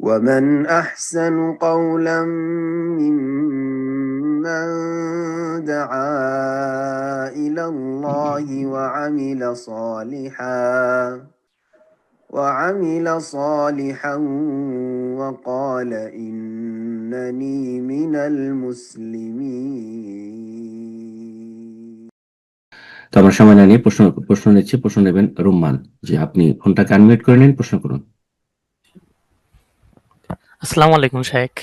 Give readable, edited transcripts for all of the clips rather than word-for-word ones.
ومن أحسن قولا ممن دعا إلى الله وعمل صالحا وقال إنني من المسلمين. তো আমরা সময় না নিয়ে প্রশ্ন নিচ্ছি। প্রশ্ন নেবেন রুম্মান জি, আপনি ফোনটাকে আনমিউট করে নিন, প্রশ্ন করুন। আসসালামু আলাইকুম শায়েখ।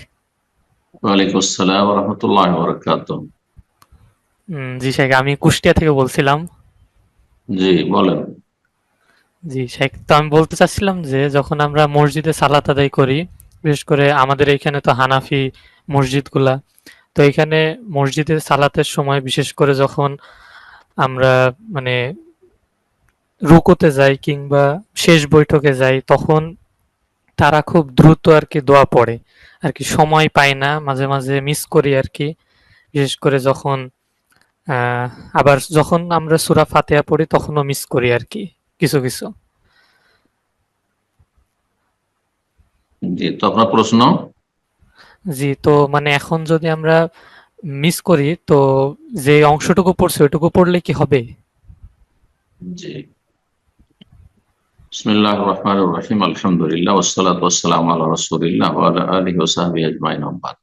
ওয়ালাইকুম আসসালাম ওয়া রাহমাতুল্লাহি ওয়া বারাকাতুহু। জি শায়েখ, আমি কুষ্টিয়া থেকে বলছিলাম। জি বলেন। জি শায়েখ, তো আমি বলতে চাচ্ছিলাম যে যখন আমরা মসজিদে সালাত আদায় করি, বিশেষ করে আমাদের এইখানে তো হানাফি মসজিদগুলা, তো এখানে মসজিদে সালাতের সময় বিশেষ করে যখন আমরা মানে রুকুতে যাই কিংবা শেষ বৈঠকে যাই, তখন তারা খুব দ্রুত আর কি দোয়া পড়ে, আর কি সময় পায় না, মাঝে মাঝে মিস করি আর কি। বিশেষ করে যখন আবার যখন আমরা সূরা ফাতিহা পড়ি তখনও মিস করি আর কি কিছু কিছু। জি, তো আপনার প্রশ্ন? জি, তো মানে এখন যদি আমরা মিস করি তো যে অংশটুকু পড়ছে ওইটুকু পড়লে কি হবে? জি, বিসমিল্লাহির রহমানির রহিম, আলহামদুলিল্লাহ ওয়াসসালাতু ওয়াসসালামু আলা রাসূলিল্লাহ ওয়া আলা আলিহি ওয়া সাহবিহি আজমাইন, আম্মা বাদ।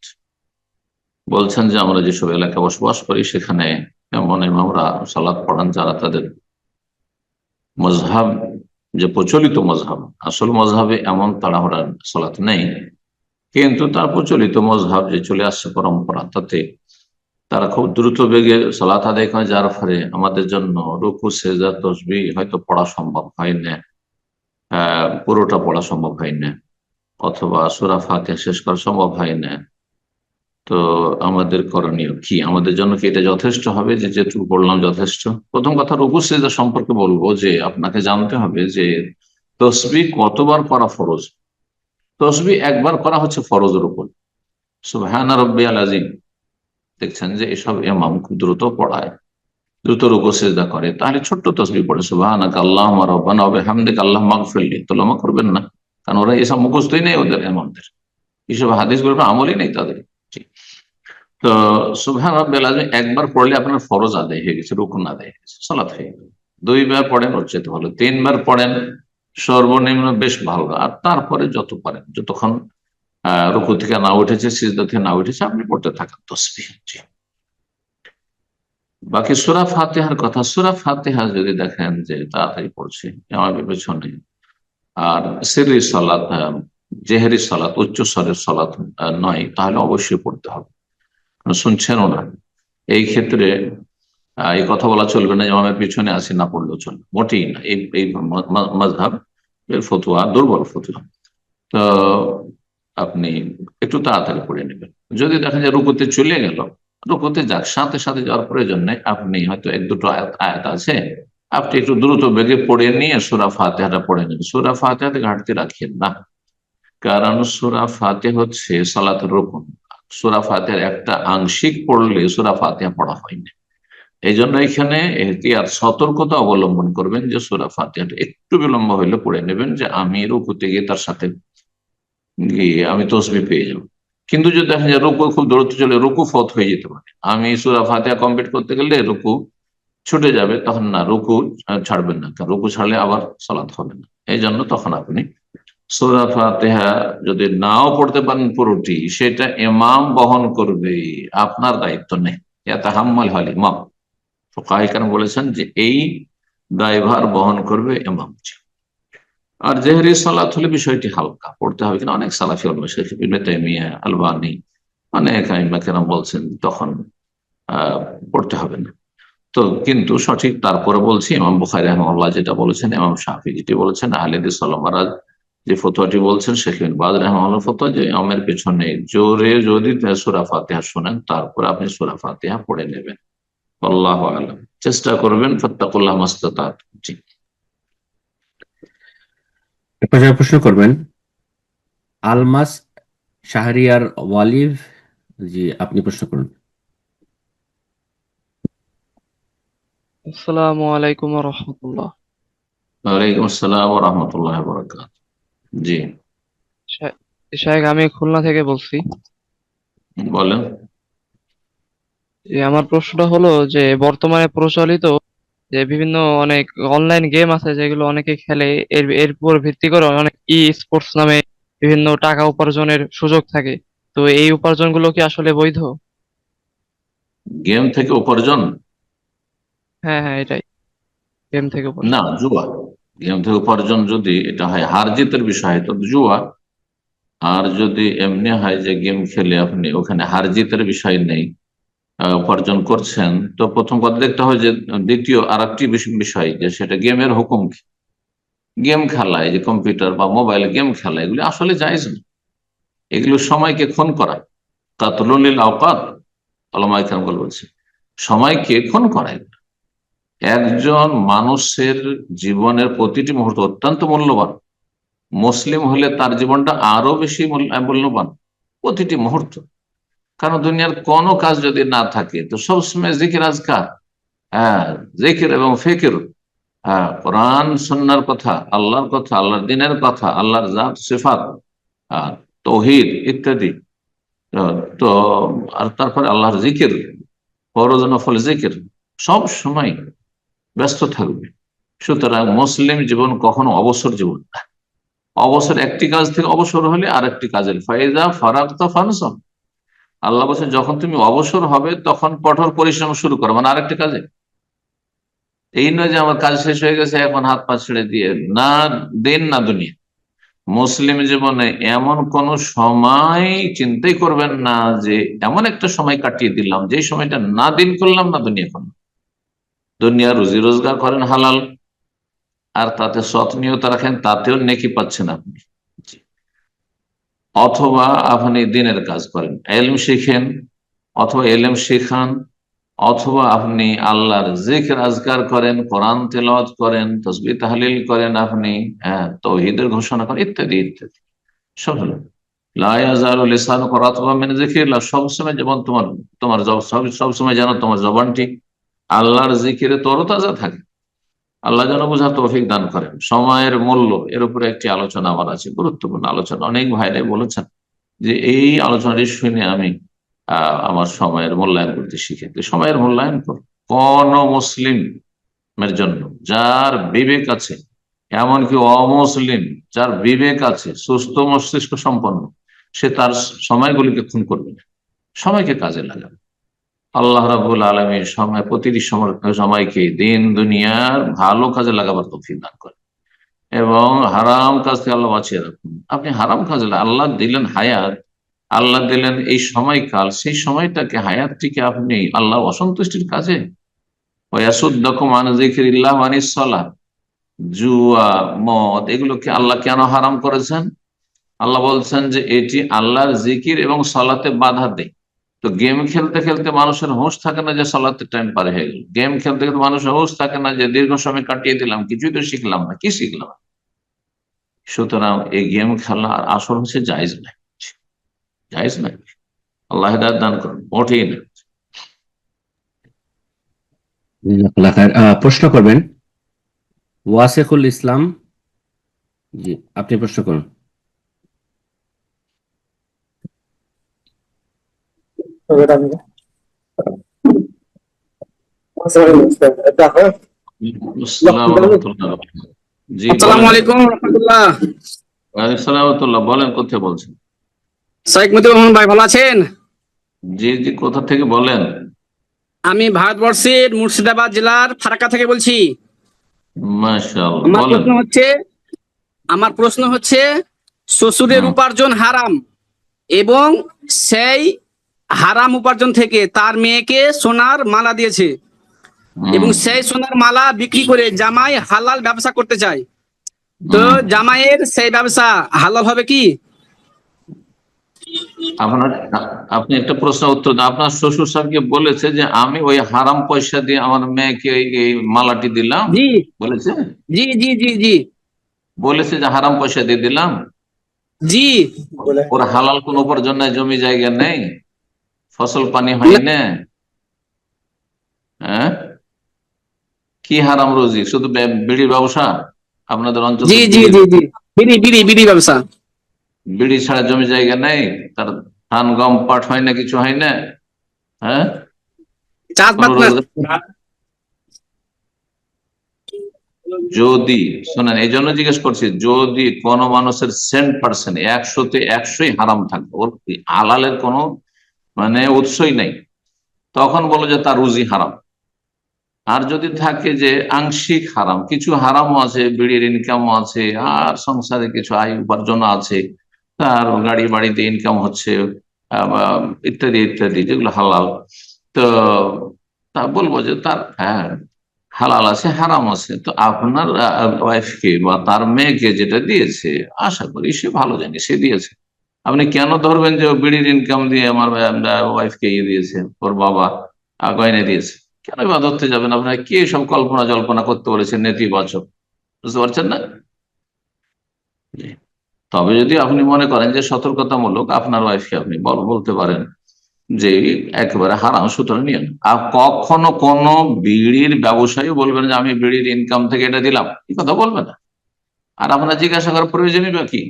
বলছেন যে আমরা যেসব এলাকায় বসবাস করি সেখানে এমন ইমামরা সালাত পড়ান যারা তাদের মজহাব, যে প্রচলিত মজহাব, আসল মজহাবে এমন তাড়াহুড়ার সালাত নেই, কিন্তু তার প্রচলিত মজহাব যে চলে আসছে পরম্পরা, তাতে তারা খুব দ্রুত বেগে সালাত আদায় করে, যার ফলে আমাদের জন্য রুকু সেজদা তাসবিহ হয়তো পড়া সম্ভব হয় না, পুরোটা পড়া সম্ভব হয় না, অথবা সূরা ফাতিহা শেষ করা সম্ভব হয় না। তো আমাদের করণীয় কি? আমাদের জন্য কি এটা যথেষ্ট হবে যে যেটুকু পড়লাম যথেষ্ট? প্রথম কথা, রুকু সেজদা সম্পর্কে বলবো যে আপনাকে জানতে হবে যে তসবিহ কতবার করা ফরজ। তসবিহ একবার করা হচ্ছে ফরজের উপর। সুবহানা রাব্বিয়াল আযীম, দেখছেন যে এসব ইমাম খুব দ্রুত পড়ায়, দ্রুত রুকু সিজদা করে, তাহলে ছোট্ট তসবিহ পড়ে সুবহানাকা আল্লাহুম্মা রাব্বানা ওয়া বিহামদিকা আল্লাহুম্মা ইগফিরলি, তোলমা করবেন না, কারণ ওরা এসব মুখস্থই নেই ওদের, ইমামদের এসব হাদিসগুলোর আমলই নেই তাদের। তো সুবহান রাব্বিল আযীম একবার পড়লে আপনার ফরজ আদায় হয়ে গেছে, রুকুন আদায় হয়ে গেছে, সালাত হয়ে গেল। দুইবার পড়েন ওর চেয়ে ভালো, তিনবার পড়েন সর্বনিম্ন বেশ ভালো, আর তারপরে যত পারেন, যতক্ষণ রুকু থেকে না উঠেছে, সিজদা থেকে না উঠেছে, আপনি পড়তে থাকেন তসবিহ। বাকি সূরা ফাতিহার কথা, সূরা ফাতিহা যদি দেখেন যে তাড়াতাড়ি পড়ছে আমাদের পেছনে, আর সিররি সালাত, জেহরি সালাত, উচ্চ স্বরের সালাত নয়, তাহলে অবশ্যই পড়তে হবে, শুনছেনও না। এই ক্ষেত্রে এই কথা বলা চলবে না যে আমার পিছনে আসি, না পড়লেও চলবে, মোটেই না। এই মাযহাব এর ফতোয়া দুর্বল ফতোয়া। তো আপনি একটু তাড়াতাড়ি পড়ে নেবেন। যদি দেখেন যে রুকুতে চলে গেল, রুকুতে যাক, সাথে সাথে যাওয়ার প্রয়োজন নেই। আপনি হয়তো এক দুটো আয়াত আছে, আপনি একটু দ্রুত বেগে পড়ে নিয়ে সূরা ফাতিহাটা পড়ে নেবেন। সূরা ফাতিহাতে ঘাটতি রাখেন না, কারণ সূরা ফাতিহা হচ্ছে সালাতের রুকুন। সূরা ফাতিহার একটা আংশিক পড়লে সূরা ফাতিহা পড়া হয় না। এই জন্য এখানে এহতিয়াত, সতর্কতা অবলম্বন করবেন যে সূরা ফাতিহাটা একটু বিলম্ব হইলে পড়ে নেবেন, যে আমি রুকুতে গিয়ে তার সাথে গিয়ে আমি তসবিহ পেয়ে যাবো। কিন্তু যদি দেখেন যে রুকু খুব দূরত্ব চলে, রুকু ফত হয়ে যেতে পারে, আমি সূরা ফাতিহা কমপ্লিট করতে গেলে রুকু ছুটে যাবে, তখন না, রুকু ছাড়বেন না, কারণ রুকু ছাড়লে আবার সালাত হবে না। এই জন্য তখন আপনি সূরা ফাতিহা যদি নাও পড়তে পারেন পুরোটি, সেটা ইমাম বহন করবে, আপনার দায়িত্ব নেই। ইয়াতাহাম্মাল হাল ইমাম, ফুকাহায়ে কেরাম বলেছেন যে এই দায়ভার বহন করবে ইমাম। আর জেহরি সালাত হলে বিষয়টি হালকা পড়তে হবে, কিনা অনেক সালাফি উলামা, শেখ ইবনে তাইমিয়া, আলবানী, অনেক আইম্মা কেরাম বলছেন তখন পড়তে হবে না। তো কিন্তু সঠিক তারপরে বলছি, ইমাম বুখারী রাহিমাহুল্লাহ যেটা বলেছেন, ইমাম শাফি যেটি বলেছেন, আহলে হাদিস উলামারা যে ফতোয়াটি বলছেন, শেখ ইবনে বাজ রাহিমাহুল্লাহ ফতোয়া, যে ইমামের পেছনে জোরে যদি সূরা ফাতিহা শোনেন, তারপরে আপনি সূরা ফাতিহা পড়ে নেবেন। আল্লাহু আ'লাম। চেষ্টা করবেন, ফাত্তাকুল্লাহ মাসতাতাত। জি, এরপর প্রশ্ন করবেন আলমাস শাহরিয়ার ওয়ালিভ জি, আপনি প্রশ্ন করুন। আসসালামু আলাইকুম ওয়া রাহমাতুল্লাহ। ওয়ালাইকুম আসসালাম ওয়া রাহমাতুল্লাহি ওয়া বারাকাতুহু। জি, শাহেখ, আমি খুলনা থেকে বলছি। বলেন। যে আমার প্রশ্নটা হলো যে বর্তমানে প্রচলিত যে বিভিন্ন অনেক অনলাইন গেম আছে যেগুলো অনেকে খেলে, এর এর উপর ভিত্তি করে অনেক স্পোর্টস নামে বিভিন্ন টাকা উপার্জনের সুযোগ থাকে। তো এই উপার্জনগুলো কি আসলে বৈধ? গেম থেকে উপার্জন? হ্যাঁ হ্যাঁ, এটাই, গেম থেকে উপার্জন। না, জুয়া। গেম থেকে উপার্জন যদি এটা হয় হার জিতের বিষয় তো জুয়া। আর যদি এমনি হয় যে গেম খেলে আপনি ওখানে হার জিতের বিষয় নেই, উপার্জন করছেন, তো প্রথম কথা দেখতে হয় যে দ্বিতীয় আর একটি বিষয় যে সেটা গেমের হুকুম কি। গেম খেলা, এই যে কম্পিউটার বা মোবাইলে গেম খেলা, এগুলি আসলে জায়েজ না। এগুলো সময়কে খুন করা, কাতরুল আওকাত, ওলামা ইকরামগণ বলছে সময়কে খুন করা। একজন মানুষের জীবনের প্রতিটি মুহূর্ত অত্যন্ত মূল্যবান। মুসলিম হলে তার জীবনটা আরো বেশি মূল্যবান, প্রতিটি মুহূর্ত। কারণ দুনিয়ার কোনো কাজ যদি না থাকে তো সবসময় জিকির আজকার, হ্যাঁ, জিকির এবং ফিকির, হ্যাঁ, কোরআন সুন্নাহর কথা, আল্লাহর কথা, আল্লাহর দিনের কথা, আল্লাহর জাত সিফাত, তৌহিদ ইত্যাদি। তো আর তারপরে আল্লাহর জিকির, ফরজ নফল জিকির, সব সময় ব্যস্ত থাকবে। সুতরাং মুসলিম জীবন কখনো অবসর জীবন না। অবসর একটি কাজ থেকে অবসর হলে আরেকটি কাজের ফায়দা ফারাগতা ফানসাম। আল্লাহ বলছেন যখন তুমি অবসর হবে তখন কঠোর পরিশ্রম শুরু করো, মানে আরেকটি কাজে। এই নয় যে আমার কাজ শেষ হয়ে গেছে এখন হাত পা ছেড়ে দিয়ে, না দিন না দুনিয়া। মুসলিম জীবনে এমন কোন সময় চিন্তাই করবেন না যে এমন একটা সময় কাটিয়ে দিলাম যে সময়টা না দিন করলাম না দুনিয়া করলাম। দুনিয়া রুজি রোজগার করেন হালাল, আর তাতে সৎ নিয়ত রাখেন, তাতেও নেকি পাচ্ছেন আপনি। অথবা আপনি দিনের কাজ করেন, এলম শিখেন, অথবা এলম শিখান, অথবা আপনি আল্লাহর জিকির আজকার করেন, কোরআন তেলাওয়াত করেন, তাসবিহ তাহলিল করেন, আপনি তাওহীদের ঘোষণা করেন, ইত্যাদি ইত্যাদি। সব হলো লা ইয়াজালু লিসানুকা রাতবাম মিন যিকরিল্লাহ। সবসময় যেমন তোমার তোমার সবসময় যেন তোমার জবানটি আল্লাহর জিকিরে তরতাজা থাকে। আল্লাহ যেন বোঝার তৌফিক দান করেন। সময়ের মূল্য, এর উপরে একটি আলোচনা আমার আছে, গুরুত্বপূর্ণ আলোচনা। অনেক ভাইরাই বলেছেন যে এই আলোচনাটি শুনে আমি আমার সময়ের মূল্যায়ন করতে শিখে। তো সময়ের মূল্যায়ন কর কোন মুসলিমের জন্য যার বিবেক আছে, এমনকি অমুসলিম যার বিবেক আছে, সুস্থ মস্তিষ্ক সম্পন্ন, সে তার সময়গুলিকে খুন করবে না, সময়কে কাজে লাগাবে। আল্লাহ রাব্বুল আলামিন সময়, প্রতিটি সময়কে দিন দুনিয়ার ভালো কাজে লাগাবার তৌফিক দান করে, এবং হারাম কাজ থেকে আল্লাহ বাঁচিয়ে রাখুন। আপনি হারাম কাজে আল্লাহ দিলেন হায়াত, আল্লাহ দিলেন এই সময়কাল, সেই সময়টাকে হায়াতটিকে আপনি আল্লাহ অসন্তুষ্টির কাজে, ওয়াসুদ্দাকুম আন যিকরিল্লাহ ওয়া আনিস সালাহ, জুয়া মদ, এগুলোকে আল্লাহ কেন হারাম করেছেন? আল্লাহ বলছেন যে এটি আল্লাহর জিকির এবং সালাতে বাধা দেয়। তো গেম খেলতে খেলতে মানুষের হোশ থাকে না যে সালাতের টাইম পার হয়ে গেল। গেম খেলতে খেলতে মানুষের হোশ থাকে না যে দীর্ঘ সময় কাটিয়ে দিলাম, কিছুই তো শিখলাম না, কি শিখলাম? সুতরাং এই গেম খেলা আর আসল হচ্ছে জায়েজ নাই, জায়েজ নাই। আল্লাহ হিদায়াত দান করুন, মোটেই না। জাযাকাল্লাহ খায়ের। প্রশ্ন করবেন ওয়াসিকুল ইসলাম। জি, আপনি প্রশ্ন করুন। আসসালামু আলাইকুম। জি আসসালামু বলেন। আলাইকুম রহমতুল্লাহ। ওয়ালাইকুম সালাম ওয়া রাহমাতুল্লাহ। বলেন, কোথায় বলছেন? শাইখ মতিউর রহমান ভাই ভালো আছেন? জি জি, কোথা থেকে বলেন? আমি ভারতবর্ষের মুর্শিদাবাদ জেলার ফারাক্কা থেকে বলছি। মাশাআল্লাহ, আমার বলেন। প্রশ্ন হচ্ছে শ্বশুরের উপার্জন হারাম, এবং সেই হারাম উপার্জন থেকে তার মেয়েকে সোনার মালা দিয়েছে, এবং সেই সোনার মালা বিক্রি করে জামাই হালাল ব্যবসা করতে চায়। তো জামাইয়ের সেই ব্যবসা হালাল হবে কি? আপনি একটা প্রশ্ন উত্তর দেন। আপনার শ্বশুর সাহেবকে বলেছে যে আমি ওই হারাম পয়সা দিয়ে আমার মেয়েকে এই মালাটি দিলাম? জি বলেছে? জি জি জি জি বলেছে যে হারাম পয়সা দিয়ে দিলাম? জি ওর হালাল কোন উপার্জন নাই, জমি জায়গা নেই, ফসল পানি হয় না, হ্যাঁ? কি হারাম রুজি? শুধু বিড়ির ব্যবসা আপনাদের অঞ্চল? জি জি জি জি বিড়ি বিড়ি বিড়ি ব্যবসা। বিড়ি ছাড়া জমি জায়গা নেই, তার ধান গম পাট হয় না, কিছু হয় না, হ্যাঁ, কোনো চাষবাদ না। রোজগার। যদি শোনেন, এই জন্য জিজ্ঞেস করছি, যদি কোনো মানুষের 100% 100-তে 100ই হারাম থাকবে, ওর হালালের কোনো মানে উৎসই নেই, তখন বলো যে তার রুজি হারাম। আর যদি থাকে যে আংশিক হারাম, কিছু হারামও আছে, বিড়ির ইনকামও আছে, আর সংসারে কিছু আয় উপার্জন আছে, তার গাড়ি বাড়িতে ইনকাম হচ্ছে, বা ইত্যাদি ইত্যাদি, যেগুলো হালাল, তো তা বলবো যে তার হ্যাঁ হালাল আছে, হারাম আছে। তো আপনার ওয়াইফকে বা তার মেয়েকে যেটা দিয়েছে, আশা করি সে ভালো জানে সে দিয়েছে। আপনি কেন ধরবেন যে ও বিড়ির ইনকাম দিয়ে আমার ওয়াইফকে ইয়ে দিয়েছে, ওর বাবা গয়না দিয়েছে? কেন বা ধরতে যাবেন? আপনার কে সব কল্পনা জল্পনা করতে বলেছেন নেতিবাচক? বুঝতে পারছেন না? তবে যদি আপনি মনে করেন যে সতর্কতামূলক, আপনার ওয়াইফকে আপনি বলতে পারেন যে একেবারে হারাম, সুতরাং নিয়ে নেন। আর কখনো কোন বিড়ির ব্যবসায়ী বলবেন যে আমি বিড়ির ইনকাম থেকে এটা দিলাম, এই কথা বলবে না। আর আপনার জিজ্ঞাসা করার প্রয়োজনই বা কি?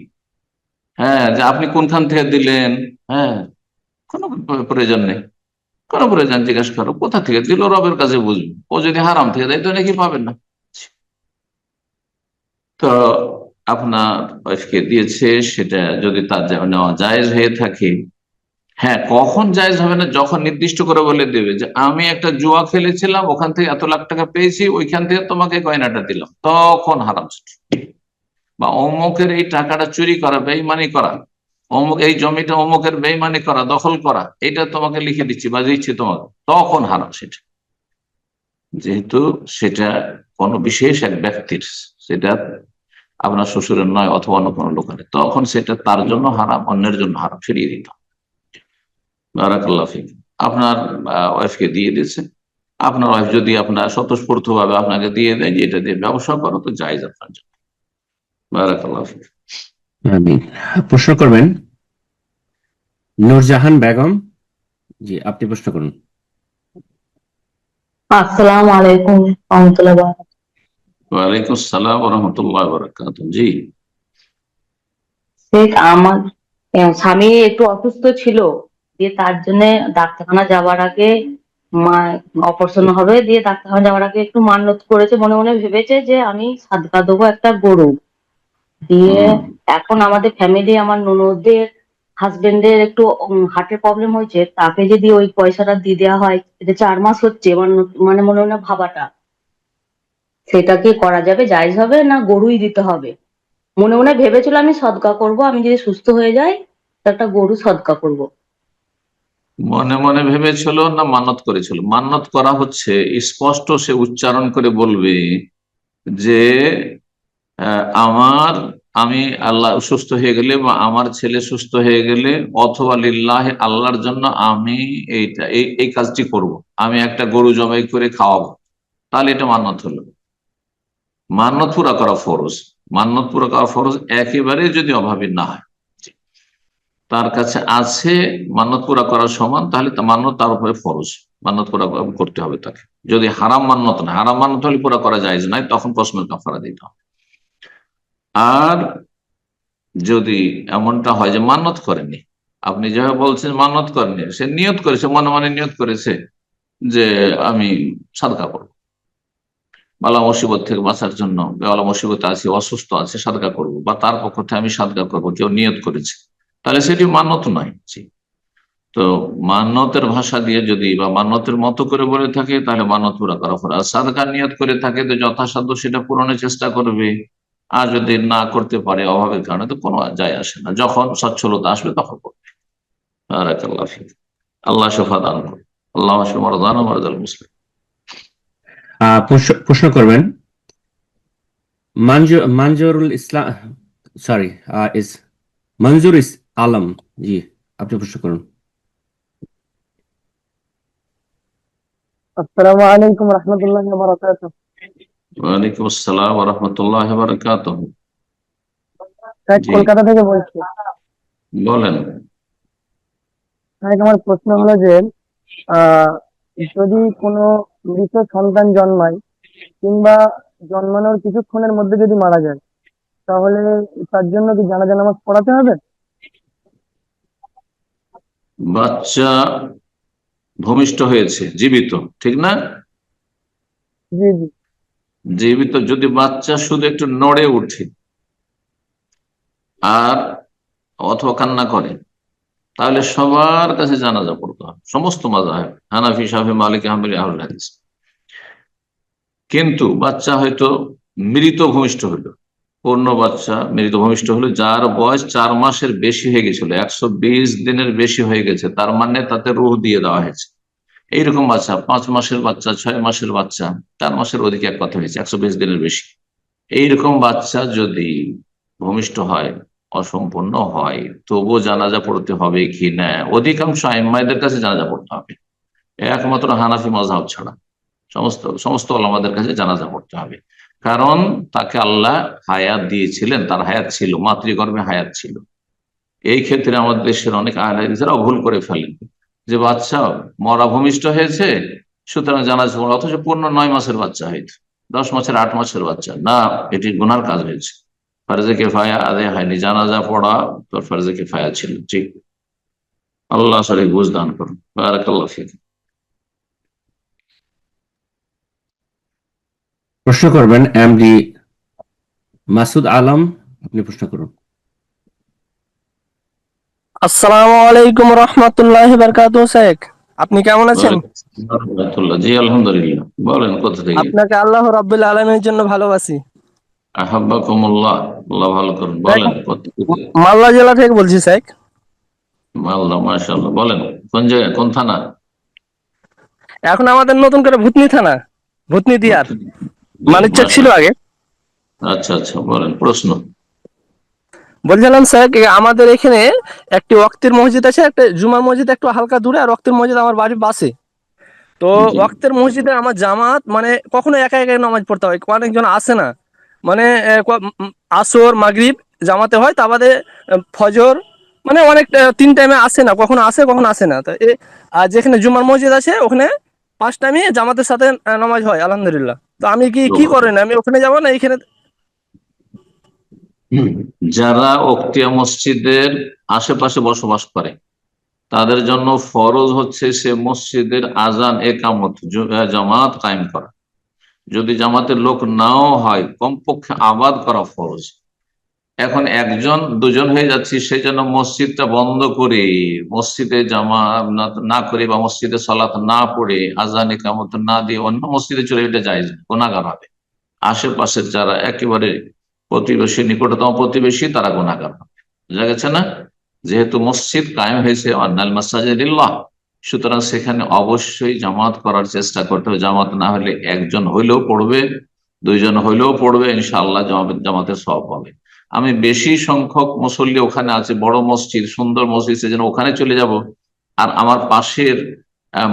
হ্যাঁ, যে আপনি কোনখান থেকে দিলেন, হ্যাঁ, কোনো প্রয়োজন নেই, কোনো প্রয়োজন জিজ্ঞাসা করো কোথা থেকে দিল, রবের কাছে বুঝবে। ও যদি হারাম থেকে দেয় তো নাকি পাবেন না। তো আপনার ওয়াইফকে দিয়েছে, সেটা যদি তার নেওয়া জায়েজ হয়ে থাকে, হ্যাঁ, কখন জায়েজ হবে না? যখন নির্দিষ্ট করে বলে দেবে যে আমি একটা জুয়া খেলেছিলাম, ওখান থেকে এত লাখ টাকা পেয়েছি, ওইখান থেকে তোমাকে গয়নাটা দিলাম, তখন হারাম। বা অমুকের এই টাকাটা চুরি করা, বেইমানি করা, অমুক এই জমিটা অমুকের বেইমানি করা, দখল করা, এটা তোমাকে লিখে দিচ্ছি বা দিচ্ছি তোমাকে, তখন হারাম সেটা। যেহেতু সেটা কোনো বিশেষ এক ব্যক্তির, সেটা আপনার শ্বশুরের নয় অথবা অন্য কোনো লোকের, তখন সেটা তার জন্য হারাম, অন্যের জন্য হারাম, ফিরিয়ে দিতে হবে। বারাকাল্লাহ ফিক। আপনার ওয়াইফকে দিয়ে দিয়েছে, আপনার ওয়াইফ যদি আপনার স্বতঃস্ফূর্ত ভাবে আপনাকে দিয়ে দেয় যে এটা দিয়ে ব্যবসা করো, তো জায়েজ আপনার জন্য। বারাকাল্লাহ ফিক। আমিন। প্রশ্ন করবেন নূরজাহান বেগম। জি, আপনি প্রশ্ন করুন। আসসালামু আলাইকুম রহমতুল্লাহ বারাকাতুহু। ওয়ালাইকুম আসসালাম ওয়া রাহমাতুল্লাহি ওয়া বারাকাতুহু। জি। শেখ, আমার স্বামী একটু অসুস্থ ছিল, দিয়ে তার জন্য ডাক্তারখানা যাওয়ার আগে মা অপারেশন হবে, দিয়ে ডাক্তারখানা যাওয়ার আগে একটু মান্যত করেছে, মনে মনে ভেবেছে যে আমি সাদকা দেবো একটা গরু দিয়ে। হুম। এখন আমাদের ফ্যামিলি, আমার ননদের হাজবেন্ডের একটু হার্টের প্রবলেম হয়েছে, তাকে যদি ওই পয়সাটা দিয়ে দেওয়া হয়, এটা 4 মাস হচ্ছে, মানে মনে মনে ভাবাটা, সেটা কি করা যাবে, জায়েজ হবে না গরুই দিতে হবে? মনে মনে ভেবেছিল আমি সদকা করব, আমি যদি সুস্থ হয়ে যাই তো একটা গরু সদকা করব। মনে মনে ভেবেছিল না মান্যত করেছিল? মান্যত করা হচ্ছে, স্পষ্ট সে উচ্চারণ করে বলবে যে আমি আল্লাহ সুস্থ হয়ে গেলে বা আমার ছেলে সুস্থ হয়ে গেলে, অথবা লিল্লাহ আল্লাহর জন্য আমি এইটা এই কাজটি করব, আমি একটা গরু জবাই করে খাওয়াবো, তাহলে এটা মান্যত হলো। মান্যত পুরা করা ফরজ। মান্যত পুরা করা ফরজ একেবারে যদি অভাবী না হয়, তার কাছে আছে মান্যত পুরা করার সমান, তাহলে মান্যত তার উপরে ফরজ, মান্যত পুরা করতে হবে তাকে। যদি হারাম মান্যত না, হারাম মান্যত হলে পুরা করা যায় নাই, তখন কসমের কাফারা দিতে হবে। আর যদি এমনটা হয় যে মান্যত করেনি, আপনি যেভাবে বলছেন মান্যত করেনি, সে নিয়ত করেছে, মনে মনে নিয়ত করেছে যে আমি সাদকা করবো, বালা মুসিবত থেকে বাঁচার জন্য, বালা মুসিবতে আছে, অসুস্থ আছে, সাদকা করব, বা তার পক্ষ থেকে আমি সাদকা করবো, কেউ নিয়ত করেছে, তাহলে সেটি মান্যত নয়। তো মান্যতের ভাষা দিয়ে যদি বা মান্যতের মতো করে বলে থাকে, তাহলে মান্যত পুরা করা ফরজ। আর সাদকার নিয়ত করে থাকে তো যথাসাধ্য সেটা পূরণের চেষ্টা করবে। আর যদি না করতে পারে অভাবের কারণে, তো কোনো যায় আসে না, যখন সচ্ছলতা আসবে তখন করবে। বারাকাল্লাহ ফিক। আল্লাহ শফা দান করুন। আল্লাহ মারদান ও মারদাল মুসলিম। প্রশ্ন করবেন মঞ্জুরুল ইসলাম, সরি, ইস মঞ্জুর আলম। জি, আপনি প্রশ্ন করুন। আসসালামু আলাইকুম রহমতুল্লাহি ওয়া বারাকাতুহু। ওয়ালাইকুম আসসালাম ওয়া রাহমাতুল্লাহি ওয়া বারাকাতুহু। স্যার, জি, কলকাতা থেকে বলছি। বলেন। স্যার, আমার প্রশ্ন হলো যে আহ যদি কোনো মৃত সন্তান জন্মায় কিংবা জন্মানোর কিছুক্ষণের মধ্যে যদি মারা যায়, তাহলে তার জন্য কি জানাজা নামাজ পড়াতে হবে? বাচ্চা ভূমিষ্ঠ হয়েছে জীবিত, ঠিক না? জি জি। জীবিত যদি বাচ্চা শুধু একটু নড়ে উঠে আর অথবা কান্না করে, তাহলে সবার কাছে জানাজা পড়তে হবে, সমস্ত মাযহাব, হানাফি, শাফি, মালিকি, হাম্বলি, আহলুল হাদিস। কিন্তু বাচ্চা হয়তো মৃত ভূমিষ্ঠ হলো, পূর্ণ বাচ্চা মৃত ভূমিষ্ঠ হলো, যার বয়স 4 মাসের বেশি হয়ে গেছিল, 120 দিনের বেশি হয়ে গেছে, তার মানে তাতে রূহ দিয়ে দেওয়া হয়েছে। এইরকম বাচ্চা 5 মাসের বাচ্চা, 6 মাসের বাচ্চা, 4 মাসের অধিক এক কথা হয়েছে, 120 দিনের বেশি, এইরকম বাচ্চা যদি ভূমিষ্ঠ হয়, অসম্পূর্ণ হয়, তবুও জানাজা পড়তে হবে কি না? অধিকাংশ আইম্মাদের কাছে জানাজা পড়তে হবে, একমাত্র হানাফি মাযহাব ছাড়া সমস্ত সমস্ত ওলামাদের কাছে জানাজা পড়তে হবে। কারণ তাকে আল্লাহ হায়াত দিয়েছিলেন, তার হায়াত ছিল, মাতৃগর্ভে হায়াত ছিল। এই ক্ষেত্রে আমাদের দেশের অনেক আহলে হাদিসরা ভুল করে ফেলেন যে বাচ্চা মরা ভূমিষ্ঠ হয়েছে সুতরাং জানাজা পড়া, অথচ পূর্ণ 9 মাসের বাচ্চা হয়তো, 10 মাসের 8 মাসের বাচ্চা, না, এটি গুনার কাজ হয়েছে, ফরজে কিফায়া আদায় হয়নি, জানাজা পড়া তোর ফরজে কিফায়া ছিল। ঠিক, আল্লাহ সঠিক বুঝ দান করুন। বারাকাল্লাহ ফিক। প্রশ্ন করবেন এমডি মাসুদ আলম, আপনি প্রশ্ন করুন। আসসালামু আলাইকুম রহমতুল্লাহি বারাকাতুহু। শেখ, আপনি কেমন আছেন? জি আলহামদুলিল্লাহ। বলেন কোথা থেকে? আপনাকে আল্লাহ রাব্বুল আলামিনের জন্য ভালোবাসি। আহাব্বাকুমুল্লাহ, আল্লাহ ভালো করুন। বলেন কোথা থেকে? মালদা জেলা থেকে বলছি শেখ। মালদা, মাশাআল্লাহ। বলেন কোন জায়গায়, কোন থানা? এখন আমাদের নতুন করে ভূতনি থানা, ভূতনি দিয়ার, মানিকচক ছিল আগে। আচ্ছা আচ্ছা, বলেন প্রশ্ন। বলছিলাম শেখ, আমাদের এখানে একটি ওয়াক্তের মসজিদ আছে, একটা জুমার মসজিদ একটু হালকা দূরে, আর ওয়াক্তের মসজিদ আমার বাড়ির পাশে। তো জি। ওয়াক্তের মসজিদে আমার জামাত মানে কখনো একা একা নামাজ পড়তে হয়, অনেকজন আসে না, মানে আসর মাগরিব জামাতে হয়, তা বাদে ফজর, মানে অনেক 3 টাইমে আসে না, কখনো আসে কখনো আসে না। তো আর যেখানে জুমার মসজিদ আছে ওখানে 5 টাইমে জামাতের সাথে নামাজ হয় আলহামদুলিল্লাহ। তো আমি কি করেন, আমি ওখানে যাবো না এইখানে? যারা ওক্তিয়া মসজিদের আশেপাশে বসবাস করে তাদের জন্য ফরজ হচ্ছে সে মসজিদের আজান, একামত, জামাত কায়েম করা। যদি জামাতের লোক নাও হয়, কমপক্ষে আবাদ করা ফরজ। এখন 1 2 হয়ে যাচ্ছি, সেই জন্য মসজিদটা বন্ধ করে, মসজিদে জামাত না করে বা মসজিদে সালাত না পড়ে, আজান একামত না দিয়ে অন্য মসজিদে চলে, এটা জায়েজ না, গুনাহগার হবে। আশেপাশের যারা একেবারে প্রতিবেশী, নিকটতম প্রতিবেশী, তারা গুনাহগার হবে। বুঝা গেছে না? যেহেতু মসজিদ কায়েম হয়েছে আন্নাল মাসাজিদিল্লাহ, সুতরাং সেখানে অবশ্যই জামাত করার চেষ্টা করতে হবে। জামাত না হলে 1 হইলেও পড়বে, 2 হইলেও পড়বে, ইনশাআল্লাহ জামাতের সওয়াব হবে। আমি বেশি সংখ্যক মুসল্লি ওখানে আছে, বড় মসজিদ, সুন্দর মসজিদ, সেজন্য ওখানে চলে যাব, আর আমার পাশের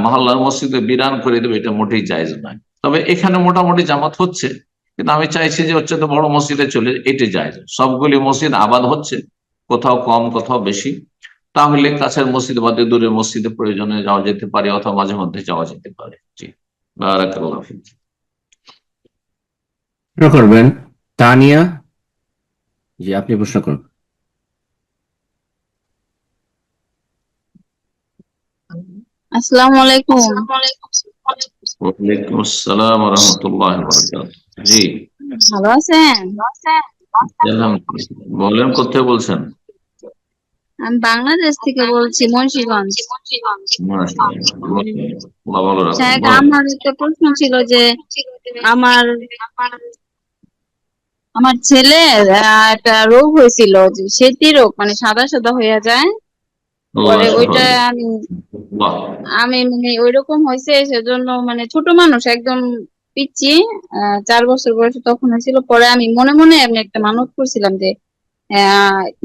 মহল্লার মসজিদে বিরান করে দেবে, এটা মোটেই জায়েজ নয়। তবে এখানে মোটামুটি জামাত হচ্ছে, কিন্তু আমি চাইছি যে হচ্ছে তো বড় মসজিদে চলে, এটা জায়েজ। সবগুলি মসজিদ আবাদ হচ্ছে, কোথাও কম কোথাও বেশি, তাহলে কাছের মসজিদ বাদে দূরের মসজিদে প্রয়োজনে যাওয়া যেতে পারে, অথবা মাঝে মধ্যে যাওয়া যেতে পারে। জি, বারাকাল্লাহ ফিক। প্রশ্ন করবেন তানিয়া, জি আপনি প্রশ্ন করুন। আসসালামু আলাইকুম। ওয়ালাইকুম আসসালাম ওয়া রাহমাতুল্লাহি ওয়া বারাকাতুহু। জি, ভালো আছেন? আলহামদুলিল্লাহ। বলেন কোথায় বলছেন? আমি বাংলাদেশ থেকে বলছি, মুন্সিগঞ্জ। মাশাআল্লাহ, ভালো রাখুন। শেখ, বলেন। আমার একটা প্রশ্ন ছিল যে আমার আমার ছেলের একটা রোগ হয়েছিল, যে সেতি রোগ, মানে সাদা সাদা হয়ে যায়। পরে ওইটা বাহ, আমি মানে ওইরকম হয়েছে, সেজন্য মানে ছোট মানুষ একদম পিচ্ছি, 4 বছর বয়সে তখন হয়েছিল। পরে আমি মনে মনে এমনি একটা মানত করছিলাম যে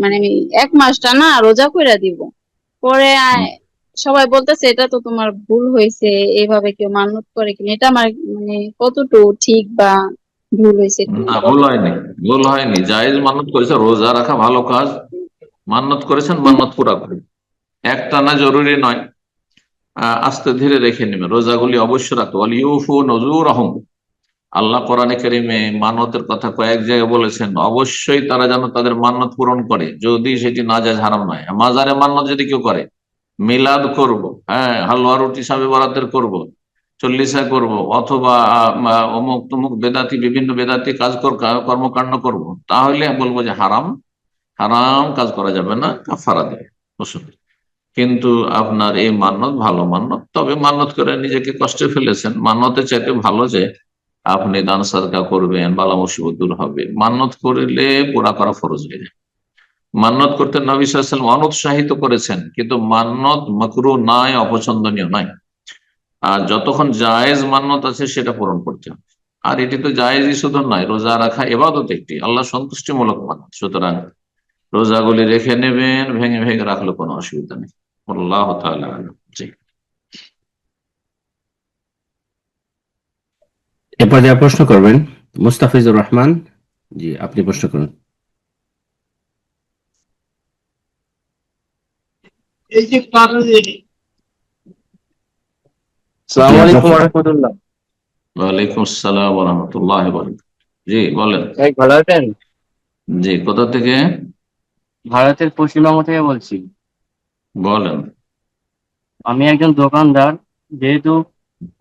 মানে আমি 1 মাস টানা রোজা কইরা দিব। পরে সবাই বলতেছে এটা তো তোমার ভুল হয়েছে, এভাবে কেউ মানত করে কিনা, এটা আমার মানে কতটুকু ঠিক বা ভুল হয়েছে? না, ভুল হয়নি, ভুল হয়নি, জায়েজ মান্নত করেছে, রোজা রাখা ভালো কাজ, মান্নত করেছেন, মান্নত পুরা করে। একটানা জরুরি নয়, আস্তে ধীরে রেখে নেবেন। রোজাগুলি অবশ্য রাখতে, ওয়ালিউফু নুযুরহুম, আল্লাহ কোরআনে কারিমে মান্নতের কথা কয়েক জায়গায় বলেছেন, অবশ্যই তারা যেন তাদের মান্নত পূরণ করে, যদি সেটি নাজায়েজ হারাম নয়। মাজারে মান্নত যদি কেউ করে, মিলাদ করব, হ্যাঁ, হালুয়া রুটি সাবে বরাতের করব, চল্লিশা করব, অথবা অমুক তমুক বেদাতি বিভিন্ন বেদাতি কর্মকাণ্ড করব, তাহলে বলবো যে হারাম, হারাম কাজ করা যাবে না, কাফারা দেবে ওষুধ। কিন্তু আপনার এই মান্নত ভালো মান্নত, তবে মান্নত করে নিজেকে কষ্টে ফেলেছেন, মান্নতের চাইতে ভালো যে আপনি দান সাদকা করবেন, বালা মুসিবত দূর হবে। মান্নত করলে পুরা করা ফরজ হয়ে যায়। মান্নত করতে নবী সাল্লাল্লাহু আলাইহি ওয়াসাল্লাম অনুৎসাহিত করেছেন, কিন্তু মান্নত মাকরুহ নয়, অপছন্দনীয় নয়। আর যতক্ষণ জায়েজ মান্নত আছে সেটা পূরণ করতে হবে। আর এটি তো জায়েজই শুধু নয়, রোজা রাখা ইবাদত একটি আল্লাহ সন্তুষ্টিমূলক মান্নত, সুতরাং রোজাগুলি রেখে নেবেন, ভেঙে ভেঙে রাখলে কোনো অসুবিধা নেই। আল্লাহ তাআলা আ'লাম। জি, এ পর্যায়ে প্রশ্ন করবেন মুস্তাফিজুর রহমান। জি, আপনি প্রশ্ন করুন। এই যে আসসালামু আলাইকুম ওয়া রাহমাতুল্লাহ। ওয়ালাইকুম আসসালাম ওয়া রাহমাতুল্লাহি ওয়া বারাকাতুহু। জি বলেন। ভাই ভালো আছেন? জি, কোথা থেকে ভারতের পশ্চিমবঙ্গ থেকে বলছি। বলেন? আমি একজন দোকানদার। যেহেতু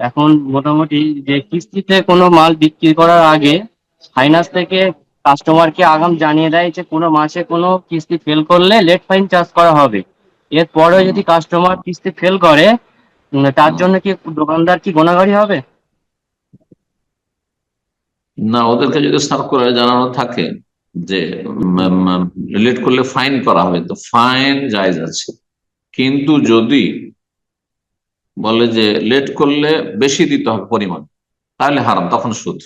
এখন মোটামুটি যে কিস্তিতে কোনো মাল বিক্রি করার আগে ফাইন্যান্স থেকে কাস্টমারকে আগাম জানিয়ে দেয় যে কোনো মাসে কোনো কিস্তি ফেল করলে লেট ফাইন চার্জ করা হবে। এরপরে যদি কাস্টমার কিস্তি ফেল করে তার জন্য কি দোকানদার কি গুনাহগারী হবে? না, ওদেরকে যদি সার্কুলারে জানানো থাকে যে লেট করলে ফাইন করা হবে, তো ফাইন জায়েজ আছে। কিন্তু যদি বলে যে লেট করলে বেশি দিতে হবে পরিমাণ, তাহলে হারাম, তখন সুদ।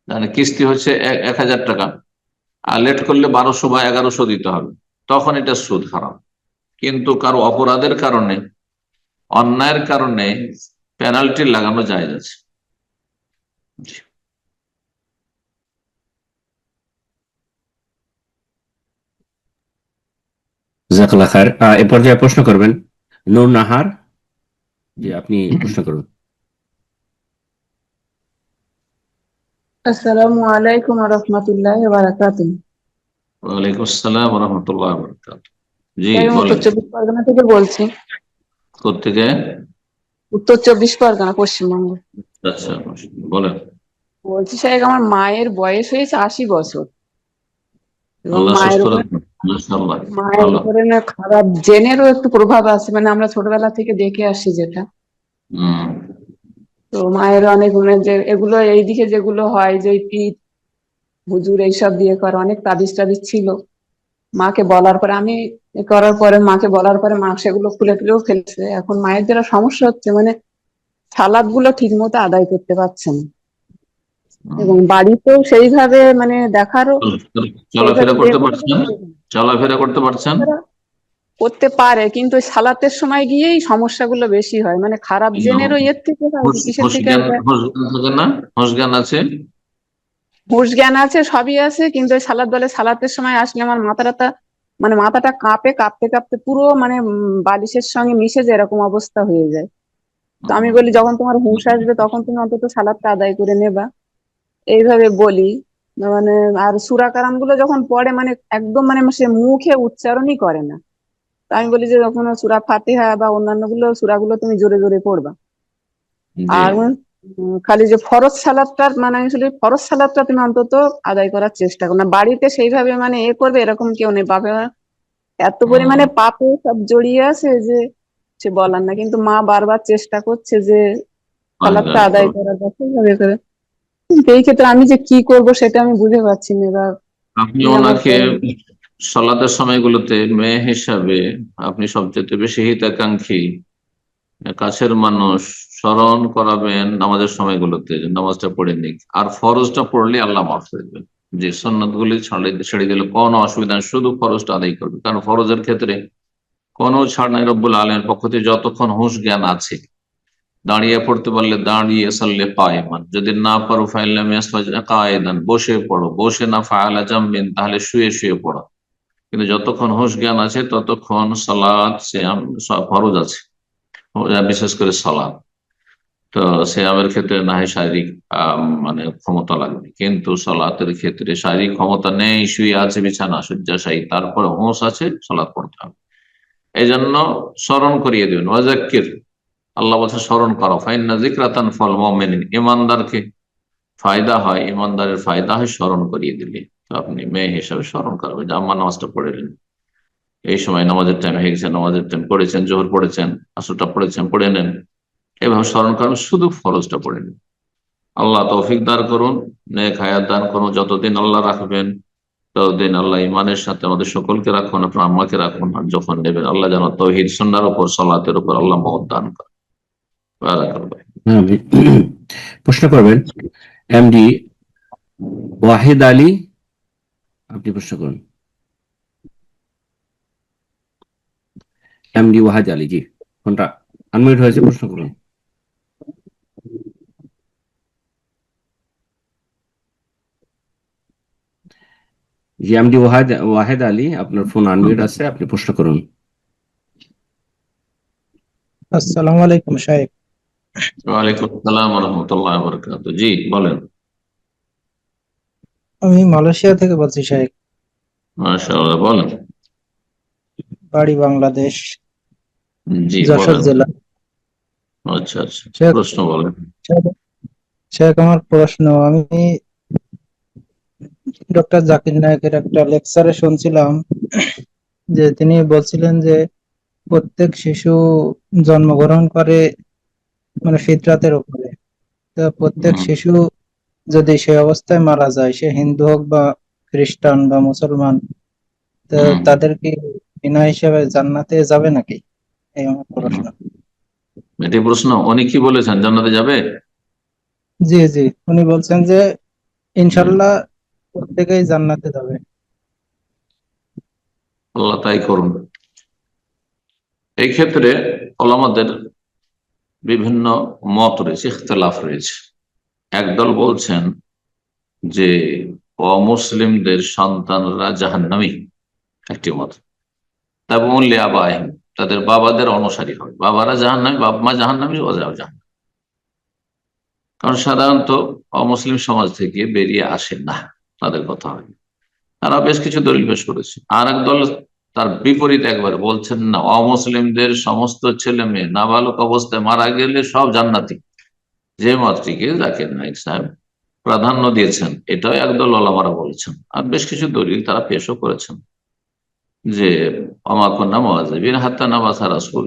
মানে কিস্তি হচ্ছে 1000 টাকা, আর লেট করলে 1200 বা 1100 দিতে হবে, তখন এটা সুদ, হারাম। কিন্তু কারো অপরাধের কারণে, অন্যায়ের কারণে পেনাল্টি লাগানো জায়েজ আছে। জাযাকাল্লাহ খায়ের। এ পর্যায়ে প্রশ্ন করবেন নূর নাহার। জি, আপনি প্রশ্ন করুন। আসসালামু আলাইকুম ওয়া রাহমাতুল্লাহি ওয়া বারাকাতুহু। ওয়ালাইকুম আসসালাম ওয়া রাহমাতুল্লাহি ওয়া বারাকাতুহু। জি আমি উত্তর বলেন। 24 পরগনা থেকে বলছি। কোত্থেকে? উত্তর 24 পরগনা, পশ্চিমবঙ্গ। আচ্ছা, বলেন। বলছি সাহেব, আমার মায়ের বয়স হয়েছে 80 বছর এবং আল্লাহ মায়ের সুস্থ উপরে রাখুন, মাশাআল্লাহ। মায়ের ভালো। উপরে না খারাপ জেনেরও একটু প্রভাব আছে, মানে আমরা ছোটবেলা থেকে দেখে আসছি যেটা। হম। তো মায়ের অনেক মানে যে এগুলো এইদিকে যেগুলো হয় যে পিঠ হুজুর এইসব দিয়ে করে, অনেক তাবিজ টাবিজ ছিল। মাকে বলার পরে আমি করার পরে মাকে বলার পরে মা সেগুলো খুলে খুলেও ফেলছে। এখন মায়ের যেটা সমস্যা হচ্ছে, মানে সালাদ গুলো ঠিক মতো আদায় করতে পারছে না, এবং বাড়িতেও সেইভাবে মানে দেখারও সেইভাবে চলাফেরা করতে পারছেন? চলাফেরা করতে পারছেন? করতে পারে, কিন্তু ওই সালাতের সময় গিয়েই সমস্যাগুলো বেশি হয়, মানে খারাপ জেনেরও এর থেকে হয় কি কিসের থেকে হয়। হুঁশ জ্ঞান থাকে না? হুঁশ জ্ঞান আছে? হুঁশ জ্ঞান আছে, সবই আছে, কিন্তু ওই সালাত বলে সালাতের সময় আসলে আমার মাথাটা মানে মাথাটা কাঁপে, কাঁপতে কাঁপতে পুরো মানে বালিশের সঙ্গে মিশে যে এরকম অবস্থা হয়ে যায়। তো আমি বলি যখন তোমার হুঁশ আসবে তখন তুমি অন্তত সালাদটা আদায় করে নেবা, এইভাবে বলি। মানে আর সূরা কালাম গুলো যখন পড়ে মানে একদম মানে সে মুখে উচ্চারণই করে না। তো আমি বলি যে যখন সূরা ফাতিহা বা অন্যান্য সূরাগুলো তুমি জোরে জোরে পড়বা। জি। আর খালি যে ফরজ সালাদটার মানে আমি আসলে ফরজ সালাদটা তুমি অন্তত আদায় করার চেষ্টা করো না। বাড়িতে সেইভাবে মানে করবে এরকম কেউ নেই, বাবা এত পরিমাণে পাপে সব জড়িয়ে আছে যে সে বলার না, কিন্তু মা বারবার চেষ্টা করছে যে সালাদটা আদায় করার সেইভাবে করে। কিন্তু এই ক্ষেত্রে আমি যে কি করব সেটা আমি বুঝে পাচ্ছি না। এবার আপনি ওনাকে সালাতের সময়গুলোতে মেয়ে হিসাবে আপনি সবচেয়ে বেশি হিতাকাঙ্ক্ষী, কাছের মানুষ স্মরণ করাবেন নামাজের সময়গুলোতে, যে নামাজটা পড়ে নিক, আর ফরজটা পড়লে আল্লাহ মাফ করে দেবেন। যে সন্ন্যত গুলি ছেড়ে দিলে কোনো অসুবিধা নেই, শুধু ফরজটা আদায় করবে, কারণ ফরজের ক্ষেত্রে কোনো ছাড় নাই রব্বুল আলামিনের পক্ষ থেকে, যতক্ষণ হুঁশ জ্ঞান আছে। দাঁড়িয়ে পড়তে পারলে দাঁড়িয়ে, সাল্লে কায়েমান, যদি না পারো ফাইলাম কায়েদান, বসে পড়ো, বসে না ফাআলা জামবিন, তাহলে শুয়ে শুয়ে পড়ো। কিন্তু যতক্ষণ হুঁশ জ্ঞান আছে ততক্ষণ সালাত সিয়াম সব ফরজ আছে, বিশেষ করে সালাত। তো সিয়ামের ক্ষেত্রে না হয় শারীরিক মানে ক্ষমতা লাগবে, কিন্তু সালাতের ক্ষেত্রে শারীরিক ক্ষমতা নেই, শুয়ে আছে বিছানা শয্যাশায়ী, তারপরে হুঁশ আছে, সালাত পড়তে হবে। এই জন্য স্মরণ করিয়ে দেবেন। ওয়াজাক্কির, আল্লাহ বলছে স্মরণ করো, ফাইন্না যিকরাতান ফাল মুমিনিন, ইমানদারকে ফায়দা হয়, ইমানদারের ফায়দা হয় স্মরণ করিয়ে দিলে। তো আপনি মেয়ে হিসাবে স্মরণ করবেন যে আম্মা নামাজটা পড়েলেন, এই সময় নামাজের টাইম হয়ে গেছে, নামাজের টাইম পড়েছেন, জোহর পড়েছেন, আসরটা পড়েছেন, পড়ে নেন, এভাবে স্মরণ করবেন, শুধু ফরজটা পড়ে নেন। আল্লাহ তৌফিক দান করুন, নেক হায়াত দান করুন, যতদিন আল্লাহ রাখবেন ততদিন আল্লাহ ইমানের সাথে আমাদের সকলকে রাখুন, আপনার আম্মাকে রাখুন, আর যখন নেবেন আল্লাহ যেন তৌহিদ সুন্নাহর উপর, সালাতের উপর আল্লাহ মওত দান করেন। বারাকাল্লাহ। আমিন। প্রশ্ন করবেন এমডি ওয়াহিদ আলী, আপনি প্রশ্ন করুন। এমডি ওয়াহিদ আলী, জি ফোনটা আনমিউট হয়েছে, প্রশ্ন করুন। জি এমডি ওয়াহিদ আলী, আপনার ফোন আনমিউট আছে, আপনি প্রশ্ন করুন। আসসালামু আলাইকুম শাইখ। ওয়ালাইকুম আসসালাম ওয়া রাহমাতুল্লাহি ওয়া বারাকাতুহু। জি বলেন। আমি মালয়েশিয়া থেকে বলছি শাইখ, মাশাআল্লাহ, বলেন। বাড়ি বাংলাদেশ, জি যশোর বলেন। জেলা। আচ্ছা আচ্ছা, শাইখ, প্রশ্ন বলেন। শাইখ আমার প্রশ্ন, আমি ডক্টর জাকির নায়েকের একটা লেকচারে শুনছিলাম যে তিনি বলছিলেন যে প্রত্যেক শিশু জন্মগ্রহণ করে মানে ফিতরাতের উপরে। তো প্রত্যেক শিশু যদি সে অবস্থায় মারা যায়, সে হিন্দু হোক বা খ্রিস্টান বা মুসলমান, তো তাদের কি বিনা হিসেবে জান্নাতে যাবে নাকি? এই আমার প্রশ্ন। এটি প্রশ্ন, উনি কি বলেছেন, জান্নাতে যাবে? জি জি, উনি বলছেন যে ইনশাল্লাহ প্রত্যেকেই জান্নাতে যাবে। আল্লাহ তাই করুন। এই ক্ষেত্রে ওলামাদের বিভিন্ন মত রয়েছে, ইখতিলাফ রয়েছে। একদল বলছেন যে অমুসলিমদের সন্তানরা জাহান্নামী, একটি মত। এবং তাদের বাবাদের অনুসারী হবে, বাবারা জাহান্নামী, বাবা মা জাহান্নামী, ওরাও জাহান্নামী। কারণ সাধারণত অমুসলিম সমাজ থেকে বেরিয়ে আসে না, তাদের কথা হয়। তারা বেশ কিছু দলিল পেশ করেছে। আর একদল তার বিপরীত একবারে বলছেন না, অমুসলিমদের সমস্ত ছেলে মেয়ে নাবালক অবস্থায় মারা গেলে সব জান্নাতি। যে মতটিকে জাকির নায়েক সাহেব প্রাধান্য দিয়েছেন, এটাও একদল ওলামারা বলেছেন। আর বেশ কিছু দলিল তারা পেশও করেছেন যে অমাকন্না মুআযিবিন হাত্তা নাবাসা রাসূল,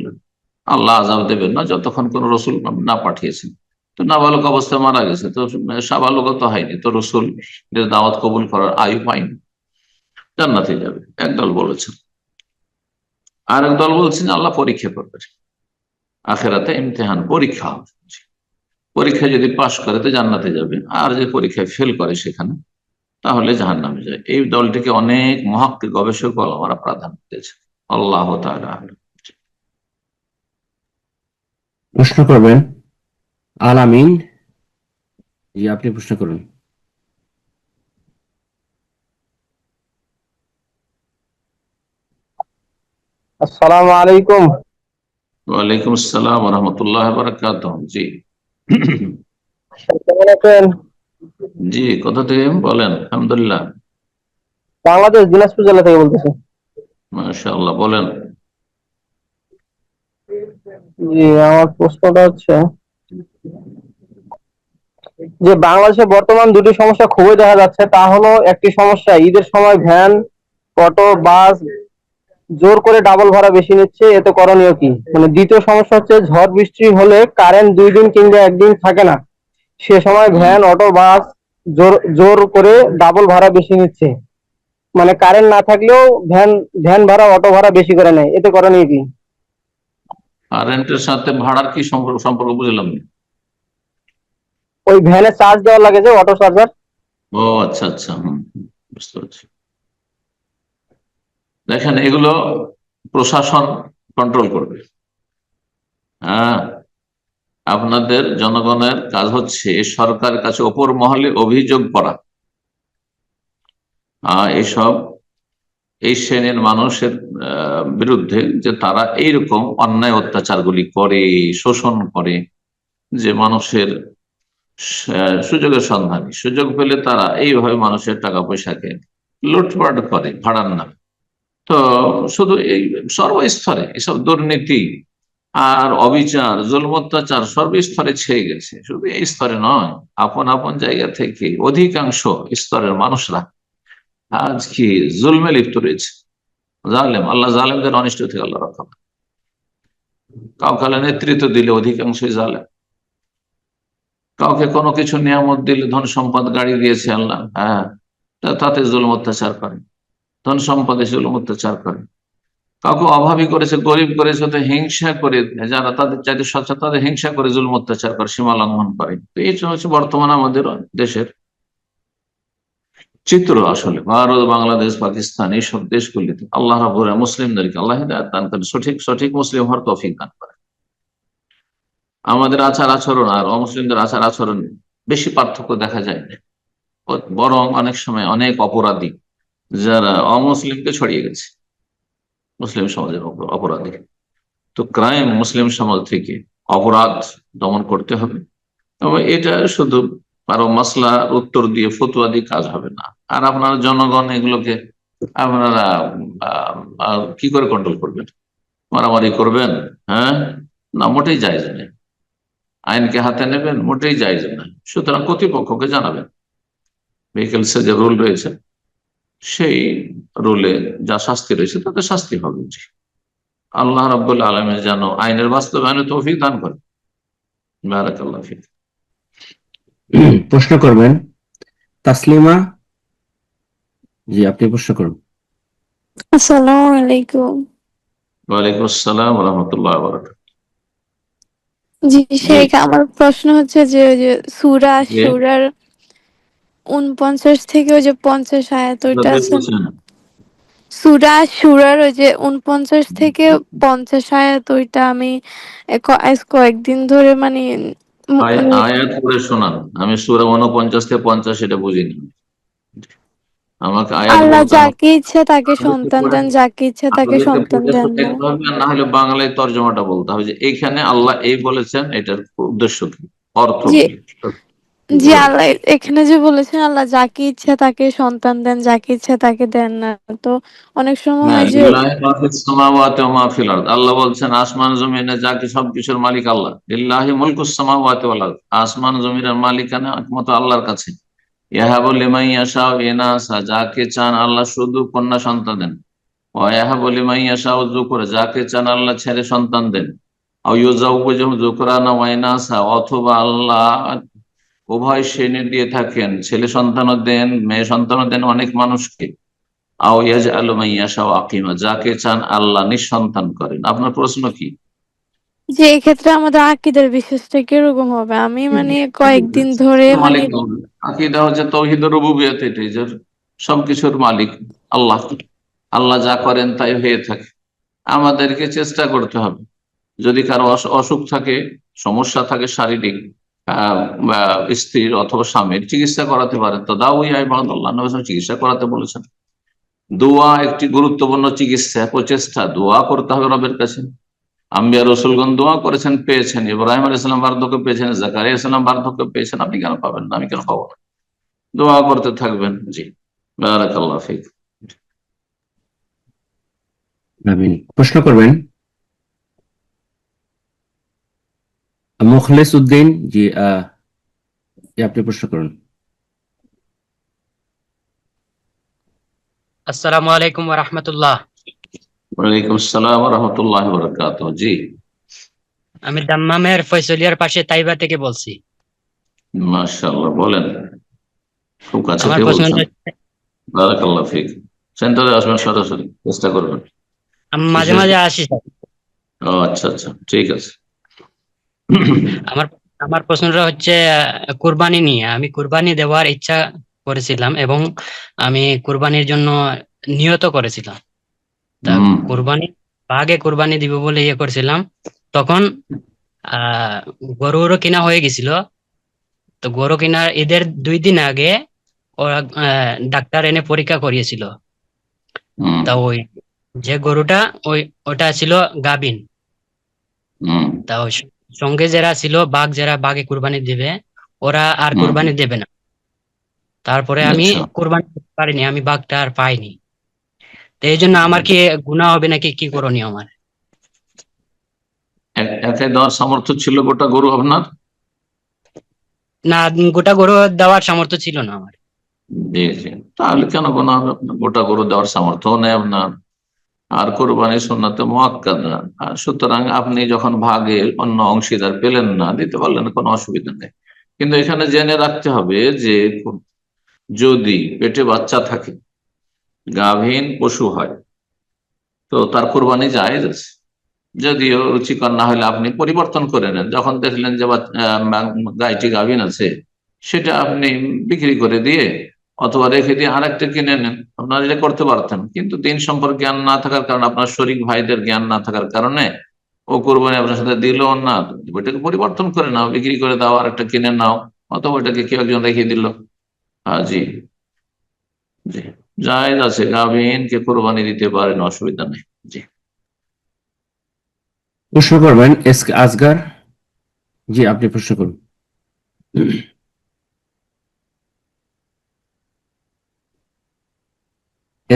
আল্লাহ আযাব দেবেন না যতক্ষণ কোন রসুল না পাঠিয়েছেন। তো নাবালক অবস্থায় মারা গেছে, তো সাবালকও হয়নি, তো রসুল দাওয়াত কবুল করার আয়ু পায়নি, জান্নাতে যাবে, একদল বলেছেন। আর একদল বলছেন আল্লাহ পরীক্ষা করবে, আখিরাতে ইমতিহান, পরীক্ষা হবে, পরীক্ষা যদি পাশ করে তো জান্নাতে যাবে, আর যে পরীক্ষায় ফেল করে সেখানে তাহলে জাহান্নামে যায়। এই দলটিকে অনেক মুহাক্কিক গবেষক ওলামারা প্রাধান্য দিয়েছে। আল্লাহ তাআলা আ'লাম। প্রশ্ন করবেন আল আমিন, জি আপনি প্রশ্ন করুন। আসসালামু আলাইকুম। ওয়ালাইকুম আসসালাম ওয়া রাহমাতুল্লাহি ওয়া বারাকাতুহু। জি কেমন আছেন? জি, কোথা থেকে বলেন? আলহামদুলিল্লাহ, বাংলাদেশ দিনাজপুর জেলা থেকে বলতেছি। মাশাআল্লাহ, বলেন। জি, আমার প্রশ্নটা হচ্ছে যে বাংলাদেশে বর্তমান দুটি সমস্যা খুবই দেখা যাচ্ছে। তা হলো, একটি সমস্যা ঈদের সময় ভ্যান, অটো, বাস জোর করে ডাবল ভাড়া বেশি নিচ্ছে, এতে করণীয় কি? মানে দ্বিতীয় সমস্যা হচ্ছে ঝড় বৃষ্টি হলে কারেন্ট 2 দিন কিংবা 1 দিন থাকে না, সে সময় ভ্যান, অটো, বাস জোর করে ডাবল ভাড়া বেশি নিচ্ছে। মানে কারেন্ট না থাকলেও ভ্যান ভাড়া, অটো ভাড়া বেশি করে নেয়, এতে করণীয় কি? কারেন্টের সাথে ভাড়ার কি সম্পর্ক বুঝলাম না। ওই ভ্যানে চার্জ দেওয়া লাগে যে অটো চার্জার। ও আচ্ছা আচ্ছা, বুঝতে পারছি। দেখেন, এগুলো প্রশাসন কন্ট্রোল করবে। হ্যাঁ, আপনাদের জনগণের কাজ হচ্ছে সরকারের কাছে ওপর মহলে অভিযোগ করা, এসব এই শ্রেণীর মানুষের বিরুদ্ধে, যে তারা এইরকম অন্যায় অত্যাচারগুলি করে, শোষণ করে, যে মানুষের সুযোগের সন্ধানী, সুযোগ পেলে তারা এইভাবে মানুষের টাকা পয়সাকে লুটপাট করে ভাড়ার নামে। তো শুধু এই সর্বস্তরে এসব দুর্নীতি আর অবিচার জুলম অত্যাচার সর্বস্তরে ছেয়ে গেছে, শুধু এই স্তরে নয়, আপন আপন জায়গা থেকে অধিকাংশ স্তরের মানুষরা আজ কি জুলমে লিপ্ত রয়েছে। জালেম, আল্লাহ জালেমদের অনিষ্ট থেকে আল্লাহ রক্ষা করে। কাউকে নেতৃত্ব দিলে অধিকাংশই জালেম, কাউকে কোনো কিছু নিয়ামত দিলে, ধন সম্পদ গাড়ি দিয়েছে আল্লাহ, হ্যাঁ, তাতে জুলম অত্যাচার করে, ধন সম্পদে জুলম অত্যাচার করে। কাউকে অভাবী করেছে, গরিব করেছে, তো হিংসা করে, যারা তাদের চাইতে সচ্ছল তাদের হিংসা করে জুলম অত্যাচার করে, সীমা লঙ্ঘন করে। তো এই হচ্ছে বর্তমান আমাদের দেশের চিত্র। আসলে ভারত, বাংলাদেশ, পাকিস্তান এইসব দেশগুলিতে আল্লাহ রাব্বুল মুসলিমদেরকে আল্লাহ হিদায়াত দান করেন, সঠিক মুসলিম হওয়ার তৌফিক দান করেন। আমাদের আচার আচরণ আর অমুসলিমদের আচার আচরণ বেশি পার্থক্য দেখা যায় না, বরং অনেক সময় অনেক অপরাধী যারা অমুসলিমকে ছড়িয়ে গেছে, মুসলিম সমাজের অপরাধী। তো ক্রাইম মুসলিম সমাজ থেকে অপরাধ দমন করতে হবে, এবং এটা শুধু কারো মাসলার উত্তর দিয়ে ফতুয়া দিয়ে কাজ হবে না। আর আপনারা জনগণ এগুলোকে আপনারা কি করে কন্ট্রোল করবেন? মারামারি করবেন? হ্যাঁ, না, মোটেই জায়েজ নেই। আইনকে হাতে নেবেন? মোটেই জায়েজ নেই। সুতরাং কর্তৃপক্ষকে জানাবেন, ভেহিকেলসে যে রুল রয়েছে সেই রুলে যা শাস্তি রয়েছে তাতে শাস্তি হবে। আল্লাহ রাব্বুল আলামিন যেন আইনের বাস্তবায়নে তৌফিক দান করেন। বারাকাল্লাহু ফিক। প্রশ্ন করবেন তাসলিমা জি, আপনি প্রশ্ন করুন। আসসালামু আলাইকুম। ওয়ালাইকুম আসসালাম ওয়া রাহমাতুল্লাহি ওয়া বারাকাতুহু। জি শেখ, আমার প্রশ্ন হচ্ছে যে ওই যে সূরা জি। শুরার 49 থেকে ওই যে 50 আয়াত ওইটা আছে, সূরা শুরার ওই যে 49 থেকে 50 আয়াত, ওইটা আমি আজ কয়েকদিন ধরে মানে আয়াত পড়ে শোনান। আমি সূরা 49 থেকে 50 এটা বুঝিনি, আমাকে আয়াত আল্লাহ বলতে হবে। যাকে ইচ্ছা তাকে সন্তান দেন, যাকে ইচ্ছা তাকে সন্তান দেন না। না হলে বাংলায় তর্জমাটা বলতে হবে যে এইখানে আল্লাহ এই বলেছেন, এটার উদ্দেশ্য কি, অর্থ জি কি। জি, আল্লাহ এখানে যে বলেছেন আল্লাহ যাকে ইচ্ছা তাকে সন্তান দেন, যাকে ইচ্ছা তাকে দেন না। তো অনেক সময় হ্যাঁ, হয় যে লিল্লাহি মা ফিস সামাওয়াতি ওয়া মা ফিল আরদ। আল্লাহ বলছেন আসমান জমিনে যা কিছু সবকিছুর মালিক আল্লাহ। লিল্লাহি মুলকুস সামাওয়াতি ওয়াল আরদ, আসমান জমিনের মালিকানা একমাত্র আল্লাহর কাছে। ইয়াহাবু লিমান ইয়াশাউ ইনাসা, যাকে চান আল্লাহ শুধু কন্যা সন্তান দেন। ওয়া ইয়াহাবু লিমান ইয়াশাউ যুকরা, যাকে চান আল্লাহ ছেলে সন্তান দেন। আও ইউজাউযুহুম যুকরানা ওয়া ইনাসা, অথবা আল্লাহ উভয় শ্রেণীর দিয়ে থাকেন, ছেলে সন্তানও দেন মেয়ে সন্তানও দেন অনেক মানুষকে। আও ইয়াজআলু মান ইয়াশাউ আকিমা, যাকে চান আল্লাহ নিঃসন্তান করেন। আপনার প্রশ্ন কি? যে এক্ষেত্রে আমাদের আকীদার বিশ্বাসটা কিরকম হবে? আমি মানে কয়েকদিন ধরে মানে আকীদা হচ্ছে তাওহীদুর রুবুবিয়্যাত, এটাই যে সবকিছুর মালিক আল্লাহ, আল্লাহ যা করেন তাই হয়ে থাকে। আমাদেরকে চেষ্টা করতে হবে, যদি কারো অসুখ থাকে, সমস্যা থাকে শারীরিক, বা স্ত্রীর অথবা স্বামীর, চিকিৎসা করাতে পারেন তো দাও, ইবাদাল্লাহ, নবী সাল্লাল্লাহু আলাইহি ওয়াসাল্লাম চিকিৎসা করাতে বলেছেন। দোয়া একটি গুরুত্বপূর্ণ চিকিৎসা, প্রচেষ্টা, দোয়া করতে হবে রবের কাছে। আম্বিয়া রসুলগণ দোয়া করেছেন, পেয়েছেন। ইব্রাহিম আলাইহিস সালাম বার্ধক্য পেয়েছেন, জাকারিয়া আলাইহিস সালাম বার্ধক্য পেয়েছেন, আপনি কেন পাবেন না? আমি কেন পাবো না? দোয়া করতে থাকবেন। জি, বারাকাল্লাহু ফিক। আমিন। প্রশ্ন করবেন মুখলেস উদ্দিন জি, আপনি প্রশ্ন করুন। আসসালামু আলাইকুম ওয়া রাহমাতুল্লাহ। ওয়ালাইকুম আসসালাম ওয়া রাহমাতুল্লাহি ওয়া বারাকাতুহু। জি, আমি দাম্মামের ফয়সলিয়ার পাশে তাইবা থেকে বলছি। মাশাআল্লাহ, বলেন। খুব কাছে আমার থেকে প্রশ্ন বলছেন। বারাকাল্লাহু ফিক। সেন্টারে আসবেন, সরাসরি চেষ্টা করবেন। আমি মাঝে মাঝে আসি স্যার। ও আচ্ছা আচ্ছা, ঠিক আছে। আমার আমার প্রশ্নটা হচ্ছে কুরবানি নিয়ে। আমি কুরবানি দেওয়ার ইচ্ছা করেছিলাম এবং আমি কুরবানির জন্য নিয়ত করেছিলাম। তা আগে কুরবানি দিব বলে ইয়ে করেছিলাম, তখন গরুরও কিনা হয়ে গেছিল। তো গরু কিনার ঈদের 2 দিন আগে ওরা ডাক্তার এনে পরীক্ষা করিয়েছিল। তা ওই যে গরুটা ওটা ছিল গাভীন। তা ওই সঙ্গে যারা ছিল যারা বাঘে কুরবানি দিবে, ওরা আর কুরবানি দেবে না। তারপরে আমি কুরবানি করতে পারিনি, আমি বাঘটা আর পাইনি। তো এই জন্য আমার কি গুনাহ হবে নাকি, কি করণীয় আমার? একাই দেওয়ার সামর্থ্য ছিল গোটা গরু আপনার? না, গোটা গরু দেওয়ার সামর্থ্য ছিল না আমার। জি জি, তাহলে কেন গোনা হবে আপনার? গোটা গরু দেওয়ার সামর্থ্য নেই আপনার, আর কোরবানি সুন্নাতে মুআক্কাদা। সুতরাং আপনি যখন ভাগে অন্য অংশীদার পেলেন না, দিতে পারলেন না, কোনো অসুবিধা নেই। কিন্তু এখানে জেনে রাখতে হবে যে যদি পেটে বাচ্চা থাকে, গাভীন পশু হয়, তো তার কোরবানি জায়েজ আছে। যদিও রুচিকর না হলে আপনি পরিবর্তন করে নেন, যখন দেখলেন যে গাইটি গাভীন আছে, সেটা আপনি বিক্রি করে দিয়ে অথবা রেখে দিয়ে আরেকটা কিনে নেন, আপনারা এটা করতে পারতেন। কিন্তু দিন সম্পর্কে জ্ঞান না থাকার কারণে, আপনার শরীক ভাইদের জ্ঞান না থাকার কারণে ও কোরবানি আপনার সাথে দিল না, ওইটাকে পরিবর্তন করে নাও, বিক্রি করে দাও, আরেকটা কিনে নাও, অথবা ওইটাকে কেউ একজন রেখে দিল। হ্যাঁ জি জি, জায়েজ আছে, গাভীনকে কোরবানি দিতে পারেন, অসুবিধা নেই। জি, প্রশ্ন করবেন এস কে আসগার। জি, আপনি প্রশ্ন করুন।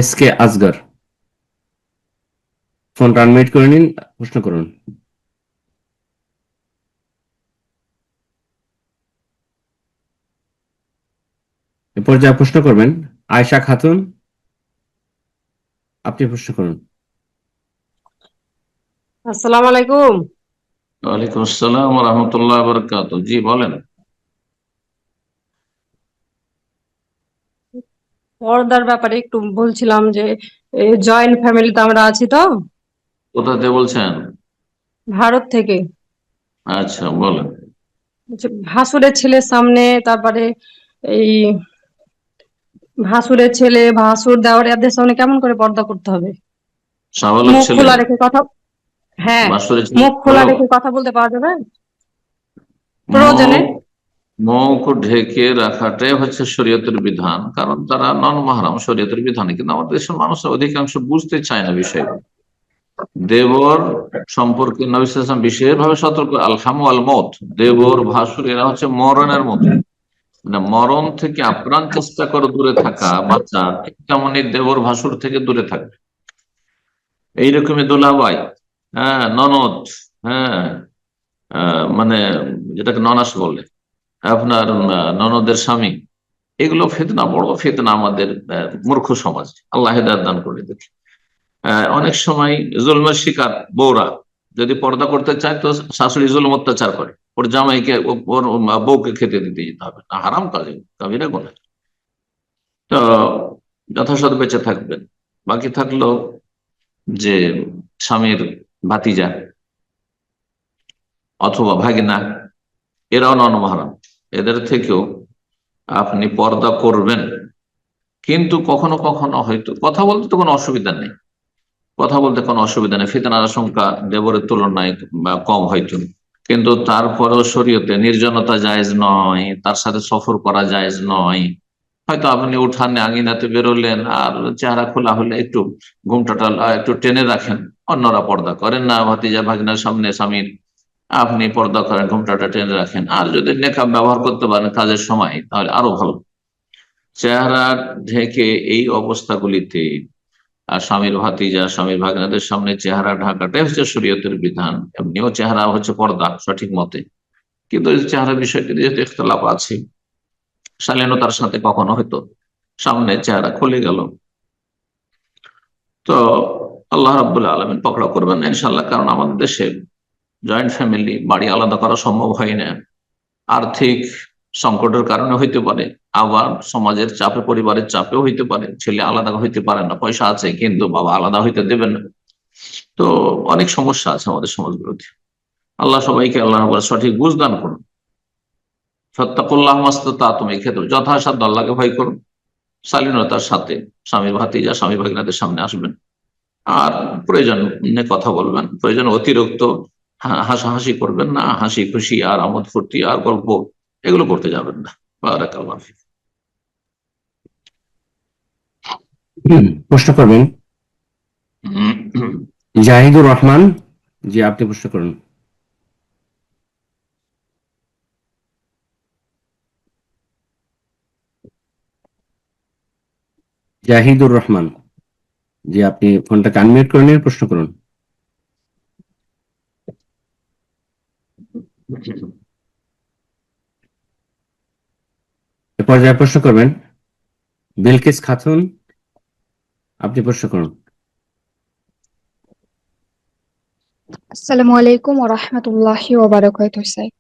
এস কে আসগার, ফোনটা আনমিউট করে নিন, প্রশ্ন করুন। এরপর যা প্রশ্ন করবেন আয়েশা খাতুন, আপনি প্রশ্ন করুন। আসসালামু আলাইকুম। ওয়ালাইকুম আসসালাম ওয়া রাহমাতুল্লাহি ওয়া বারাকাতুহু। জি বলেন। পর্দার ব্যাপারে একটু বলছিলাম যে জয়েন্ট ফ্যামিলিতে আমরা আছি তো, কোথা থেকে বলছেন? ভারত থেকে। আচ্ছা বলেন। যে ভাসুরের ছেলের সামনে, তারপরে এই ভাসুরের ছেলে ভাসুর দেওয়ার এদের সামনে কেমন করে পর্দা করতে হবে? শাহবালক মুখ ছেলে, খোলা রেখে কথা, হ্যাঁ বাসুরের ছেলে, মুখ খোলা রেখে কথা বলতে পারা যাবে প্রয়োজনে? মুখ ঢেকে রাখাটাই হচ্ছে শরীয়তের বিধান, কারণ তারা নন মাহরাম শরীয়তের বিধানে। কিন্তু আমাদের দেশের মানুষরা অধিকাংশ বুঝতে চায় না বিষয়গুলো। দেবর সম্পর্কে নবী সাল্লাল্লাহু আলাইহি ওয়াসাল্লাম বিশেষভাবে সতর্ক, আল হামু আল মউত, দেবর ভাসুর এরা হচ্ছে মরণের মতো, মানে মরণ থেকে আপ্রাণ চেষ্টা করে দূরে থাকা বাচ্চা, ঠিক তেমনই দেবর ভাসুর থেকে দূরে থাকবে। এইরকমই দোলাভাই, হ্যাঁ ননদ, হ্যাঁ মানে যেটাকে ননাস বলে, আপনার ননদের স্বামী, এগুলো ফিতনা, বড় ফিতনা আমাদের মূর্খ সমাজ। আল্লাহ হেদায়েত দান করে দেখি। অনেক সময় জুলমের শিকার বউরা যদি পর্দা করতে চায়, তো শাশুড়ি জুলম অত্যাচার করে, ওর জামাইকে ওর বউকে খেতে দিতে যেতে হবে না, হারাম কাজে, কাবিরা গুনাহ। তো যথাসাধ্য বেঁচে থাকবেন। বাকি থাকলো যে স্বামীর ভাতিজা অথবা ভাগিনা, এরাও নন মাহরাম, এদের থেকেও আপনি পর্দা করবেন। কিন্তু কখনো কখনো হয়তো কথা বলতে তো কোনো অসুবিধা নেই, কথা বলতে কোনো অসুবিধা নেই, ফিতনার আশঙ্কা দেবরের তুলনায় বা কম হয়তো। কিন্তু তারপরেও শরীয়তে নির্জনতা জায়েজ নয়, তার সাথে সফর করা জায়েজ নয়। হয়তো আপনি উঠানে আঙিনাতে বেরোলেন, আর চেহারা খোলা হলে একটু ঘুমটাটা একটু টেনে রাখেন, অন্যরা পর্দা করেন না, ভাতিজা ভাগিনার সামনে স্বামীর, আপনি পর্দা করেন, ঘুমটাটা টেনে রাখেন। আর যদি নেকাব ব্যবহার করতে পারেন কাজের সময়, তাহলে আরো ভালো। চেহারা ঢেকে এই অবস্থাগুলিতে আর স্বামীর ভাতিজা স্বামীর ভাগনাদের সামনে চেহারা ঢাকাটাই হচ্ছে শরীয়তের বিধান। এমনিও চেহারা হচ্ছে পর্দা সঠিক মতে, কিন্তু এই চেহারা বিষয়টি যেহেতু ইখতিলাফ আছে, শালীনতার সাথে কখনো হয়তো সামনে চেহারা খুলে গেল, তো আল্লাহ রাব্বুল আলামিন পকড়া করবেন না ইনশাল্লাহ। কারণ আমাদের দেশে জয়েন্ট ফ্যামিলি, বাড়ি আলাদা করা সম্ভব হয় না, আর্থিক সংকটের কারণে হইতে পারে, আবার সমাজের চাপে, পরিবারের চাপেও হইতে পারে। ছেলে আলাদা হইতে পারে না, পয়সা আছে কিন্তু বাবা আলাদা হইতে দেবেন না। তো অনেক সমস্যা আছে আমাদের সমাজগুলোতে। আল্লাহ সবাইকে আল্লাহ সঠিক বুঝ দান করুন। ফাত্তাকুল্লাহ মাসতাতাতুম, এই ক্ষেত্রে যথাসাধ্য আল্লাহকে ভয় করুন, শালীনতার সাথে স্বামীর ভাতিজা স্বামী ভাগিনাদের সামনে আসবেন, আর প্রয়োজনে কথা বলবেন, প্রয়োজন অতিরিক্ত হাসাহাসি করবেন না, হাসি খুশি আর আমোদ ফুর্তি আর গল্প এগুলো করতে যাবেন না। বারাকাল্লাহ ফিক। প্রশ্ন করবেন জাহিদুর রহমান। জি, আপনি প্রশ্ন করুন। জাহিদুর রহমান। জি, আপনি ফোনটাকে আনমিউট করে নিয়ে প্রশ্ন করুন। এ পর্যায়ে প্রশ্ন করবেন বিলকিস খাতুন, আপনি প্রশ্ন করুন। আসসালামু আলাইকুম ওয়া রাহমাতুল্লাহি ওয়া বারাকাতুহু স্যার।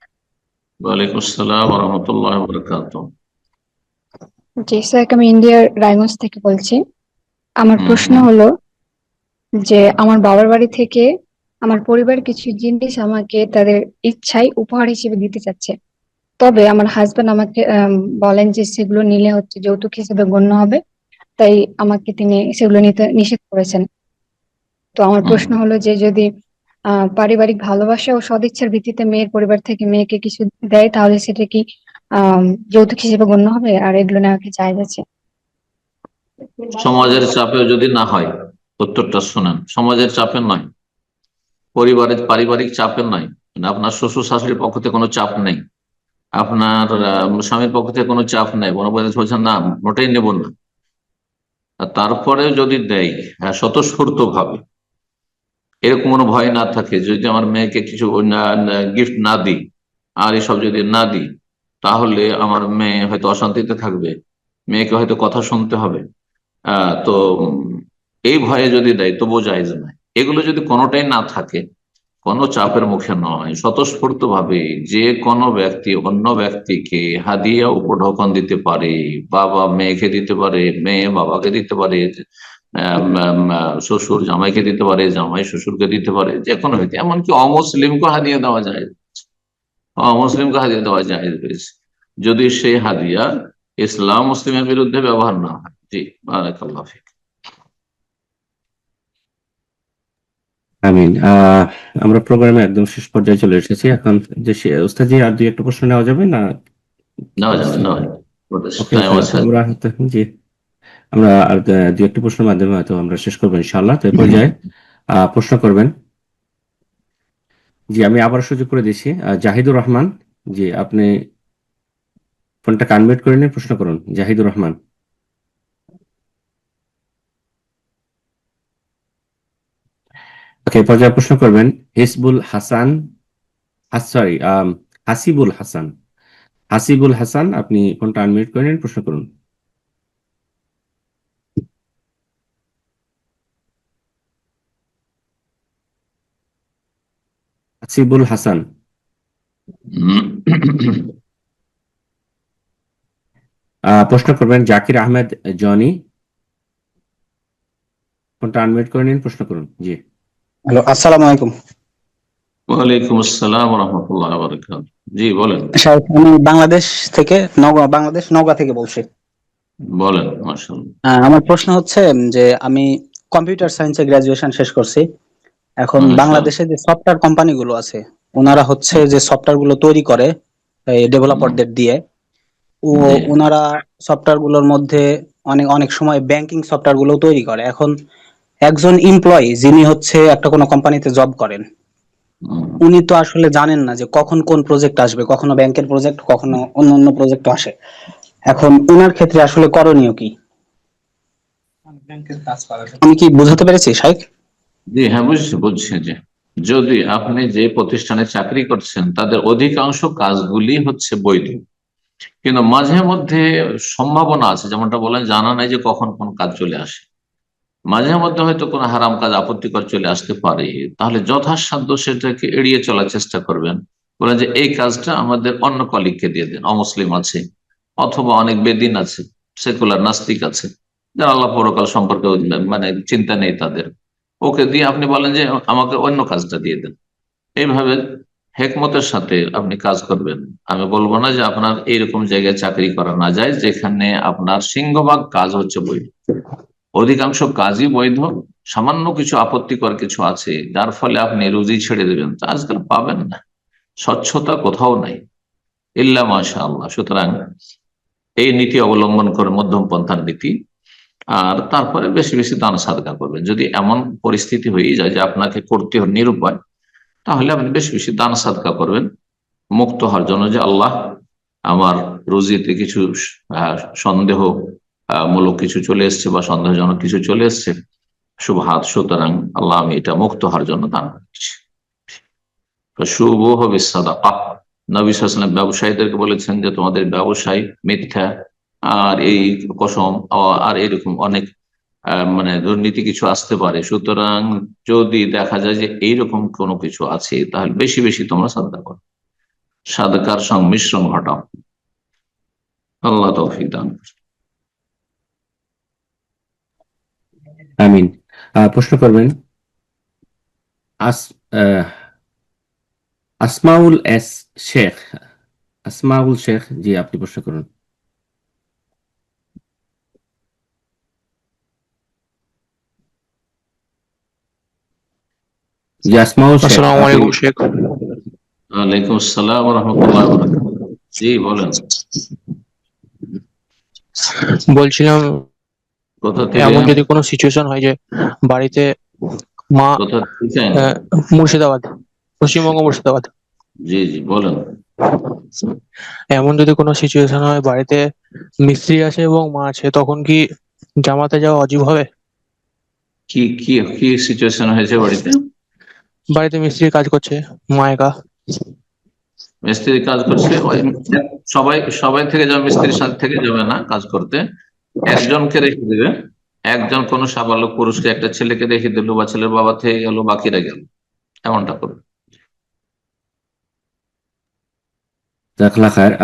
ওয়ালাইকুম আসসালাম ওয়া রাহমাতুল্লাহি ওয়া বারাকাতুহু। জি স্যার, আমি ইন্ডিয়ার রায়গঞ্জ থেকে বলছি। আমার প্রশ্ন হলো যে আমার বাবার বাড়ি থেকে আমার পরিবার কিছু জিনিস আমাকে তাদের ইচ্ছায় উপহার হিসেবে দিতে চাচ্ছে। তবে আমার হাজবেন্ড আমাকে বলেন যে সেগুলো নিলে হচ্ছে যৌতুক হিসেবে গণ্য হবে, তাই আমাকে তিনি সেগুলো নিতে নিষেধ করেছেন। তো আমার প্রশ্ন হলো যে যদি পারিবারিক ভালোবাসা ও সদিচ্ছার ভিত্তিতে মেয়ের পরিবার থেকে মেয়েকে কিছু দেয়, তাহলে সেটা কি যৌতুক হিসেবে গণ্য হবে? আর এগুলো নেওয়া কি জায়েজ আছে? সমাজের চাপে যদি না হয়, উত্তরটা শোনেন, সমাজের চাপে নয়, পারিবারিক চাপে নয়, মানে আপনার শ্বশুর শাশুড়ির পক্ষ থেকে কোনো চাপ নেই, আপনার স্বামীর পক্ষ থেকে কোনো চাপ নেই, বলছেন না মোটেই নেব না, আর তারপরে যদি দেয় স্বতঃস্ফূর্ত ভাবে, এরকম কোনো ভয় না থাকে যদি আমার মেয়েকে কিছু গিফট না দিই আর এসব যদি না দিই তাহলে আমার মেয়ে হয়তো অশান্তিতে থাকবে, মেয়েকে হয়তো কথা শুনতে হবে, তো এই ভয়ে যদি দেয় তবুও জায়েজ নয়। এগুলো যদি কোনোটাই না থাকে, কোনো চাপের মুখে নয়, স্বতঃস্ফূর্ত ভাবে যে কোনো ব্যক্তি অন্য ব্যক্তিকে হাদিয়া উপঢৌকন দিতে পারে, বাবা মেয়েকে দিতে পারে, মেয়ে বাবাকে দিতে পারে, শ্বশুর জামাইকে দিতে পারে, জামাই শ্বশুরকে দিতে পারে, যে কোনো ব্যক্তি, এমনকি অমুসলিমকে হাদিয়া দেওয়া যায়, অমুসলিমকে হাদিয়া দেওয়া যায় রয়েছে, যদি সেই হাদিয়া ইসলাম মুসলিমের বিরুদ্ধে ব্যবহার না হয়। জি, বারাকাল্লাহু ফিক। আমিন। আমরা প্রোগ্রামে একদম শেষ পর্যায়ে চলে এসেছি। এখন যে ওস্তাদজি আর দুই একটা প্রশ্ন নেওয়া যাবে না? নেওয়া যাবে, জি, আমরা আর দুই একটা প্রশ্নের মাধ্যমে হয়তো আমরা শেষ করবো ইনশাআল্লাহ। তো এই পর্যায়ে প্রশ্ন করবেন, জি আমি আবার সুযোগ করে দিচ্ছি জাহিদুর রহমান, জি আপনি ফোনটা আনমিউট করে নিয়ে প্রশ্ন করুন। জাহিদুর রহমান। ওকে, পর্যায়ে প্রশ্ন করবেন হিসবুল হাসান, সরি হাসিবুল হাসান। হাসিবুল হাসান, আপনি ফোনটা আনমিউট করে নিন, প্রশ্ন করুন। হাসিবুল হাসান। প্রশ্ন করবেন জাকির আহমেদ জনি, ফোনটা আনমিউট করে নিন, প্রশ্ন করুন। জি, হ্যালো, আসসালামু আলাইকুম। ওয়ালাইকুম আসসালাম ওয়া রাহমাতুল্লাহি ওয়া বারাকাতুহু। জি বলেন। আমি বাংলাদেশ থেকে নওগাঁ থেকে বলছি। বলেন। মাশাআল্লাহ। আমার প্রশ্ন হচ্ছে যে আমি কম্পিউটার সায়েন্সে গ্রাজুয়েশন শেষ করছি। এখন বাংলাদেশে যে সফটওয়্যার কোম্পানিগুলো আছে, ওনারা হচ্ছে যে সফটওয়্যার গুলো তৈরি করে ডেভেলপারদের দিয়ে, ওনারা সফটওয়্যার গুলোর মধ্যে অনেক সময় ব্যাংকিং সফটওয়্যার গুলো তৈরি করে। এখন একজন এমপ্লয়ি যিনি হচ্ছে একটা কোনো কোম্পানিতে জব করেন, উনি তো আসলে জানেন না যে কখন কোন প্রজেক্ট আসবে, কখনো ব্যাংকের প্রজেক্ট, কখনো অন্য প্রজেক্ট আসে। এখন ওনার ক্ষেত্রে আসলে করণীয় কি? আমি কি বুঝাতে পেরেছি শাইখ? জি হ্যাঁ, বুঝছি। যে যদি আপনি যে প্রতিষ্ঠানে চাকরি করছেন তাদের অধিকাংশ কাজগুলি হচ্ছে বৈধ, কিন্তু মাঝে মধ্যে সম্ভাবনা আছে, যেমনটা বলেন জানা নাই যে কখন কোন কাজ চলে আসে, মাঝে মধ্যে হয়তো কোনো হারাম কাজ আপত্তিকর চলে আসতে পারে, তাহলে যথাসাধ্য সেটাকে এড়িয়ে চলার চেষ্টা করবেন। বলেন যে এই কাজটা আমাদের অন্য কলিগকে দিয়ে দেন, অমুসলিম আছে অথবা অনেক বেদিন আছে, সেকুলার নাস্তিক আছে, যারা আল্লাহ পরকাল সম্পর্কে মানে চিন্তা নেই তাদের, ওকে দিয়ে আপনি বলেন যে আমাকে অন্য কাজটা দিয়ে দেন। এইভাবে হেকমতের সাথে আপনি কাজ করবেন। আমি বলবো না যে আপনার এইরকম জায়গায় চাকরি করা না যায় যেখানে আপনার সিংহভাগ কাজ হচ্ছে বৈধ, অধিকাংশ কাজই বৈধ, সামান্য কিছু আপত্তিকর কিছু আছে যার ফলে আপনি রুজি ছেড়ে দেবেন, তা আজকাল পাবেন না, স্বচ্ছতা কোথাও নাই ইল্লা মাশাআল্লাহ। সুতরাং এই নীতি অবলম্বন করে, মধ্যম পন্থার নীতি, আর তারপরে বেশি বেশি দান সাদকা করবেন। যদি এমন পরিস্থিতি হয়ে যায় যে আপনাকে করতে নিরুপায়, তাহলে আপনি বেশি বেশি দান সাদকা করবেন মুক্ত হওয়ার জন্য, যে আল্লাহ আমার রুজিতে কিছু সন্দেহ মূলক কিছু চলে এসছে বা সন্দেহজনক কিছু চলে এসছে, শুবহাত, সুতরাং আল্লাহ আমি এটা মুক্ত হওয়ার জন্য দান করছি। শুভ হবে সাদাকা। নবী সাল্লাল্লাহু আলাইহি ওয়াসাল্লাম ব্যবসায়ীদেরকে বলেছেন যে তোমাদের ব্যবসায় মিথ্যা আর এই কসম আর এরকম অনেক মানে দুর্নীতি কিছু আসতে পারে, সুতরাং যদি দেখা যায় যে এইরকম কোনো কিছু আছে তাহলে বেশি বেশি তোমরা সাদকা করো, সাদকার সংমিশ্রণ ঘটাও। আল্লাহ তৌফিক দান করুন। আমিন। প্রশ্ন করবেন আসমাউল এস শেখ। আসমাউল শেখ, জি আপনি প্রশ্ন করুন। জি আসমাউল শেখ। আসসালামু আলাইকুম শেখ। ওয়ালাইকুম আসসালাম ওয়া রাহমাতুল্লাহি ওয়া বারাকাতুহু। জি বলেন। বলছিলাম কোথা থেকে? এমন যদি কোনো সিচুয়েশন হয় যে বাড়িতে মা, কোথা থেকে? মুর্শিদাবাদ, পশ্চিমবঙ্গ মুর্শিদাবাদ। জি জি বলেন। এমন যদি কোনো সিচুয়েশন হয় বাড়িতে মিস্ত্রি আছে এবং মা আছে, তখন কি জামাতে যাওয়া অজীব হবে? কি কি কি সিচুয়েশন হয়েছে বাড়িতে? বাড়িতে মিস্ত্রি কাজ করছে, মা একা। মিস্ত্রি কাজ করছে, সবাই সবাই থেকে যাবে, মিস্ত্রির সাথে থেকে যাবে না কাজ করতে, একজনকে রেখে দেবে। একজন কোনো সাবালক পুরুষকে, একটা ছেলেকে রেখে দিল বা ছেলের বাবা থেকে গেল, বাকিরা গেল, এমনটা করবে। জাযাকাল্লাহ খায়ের।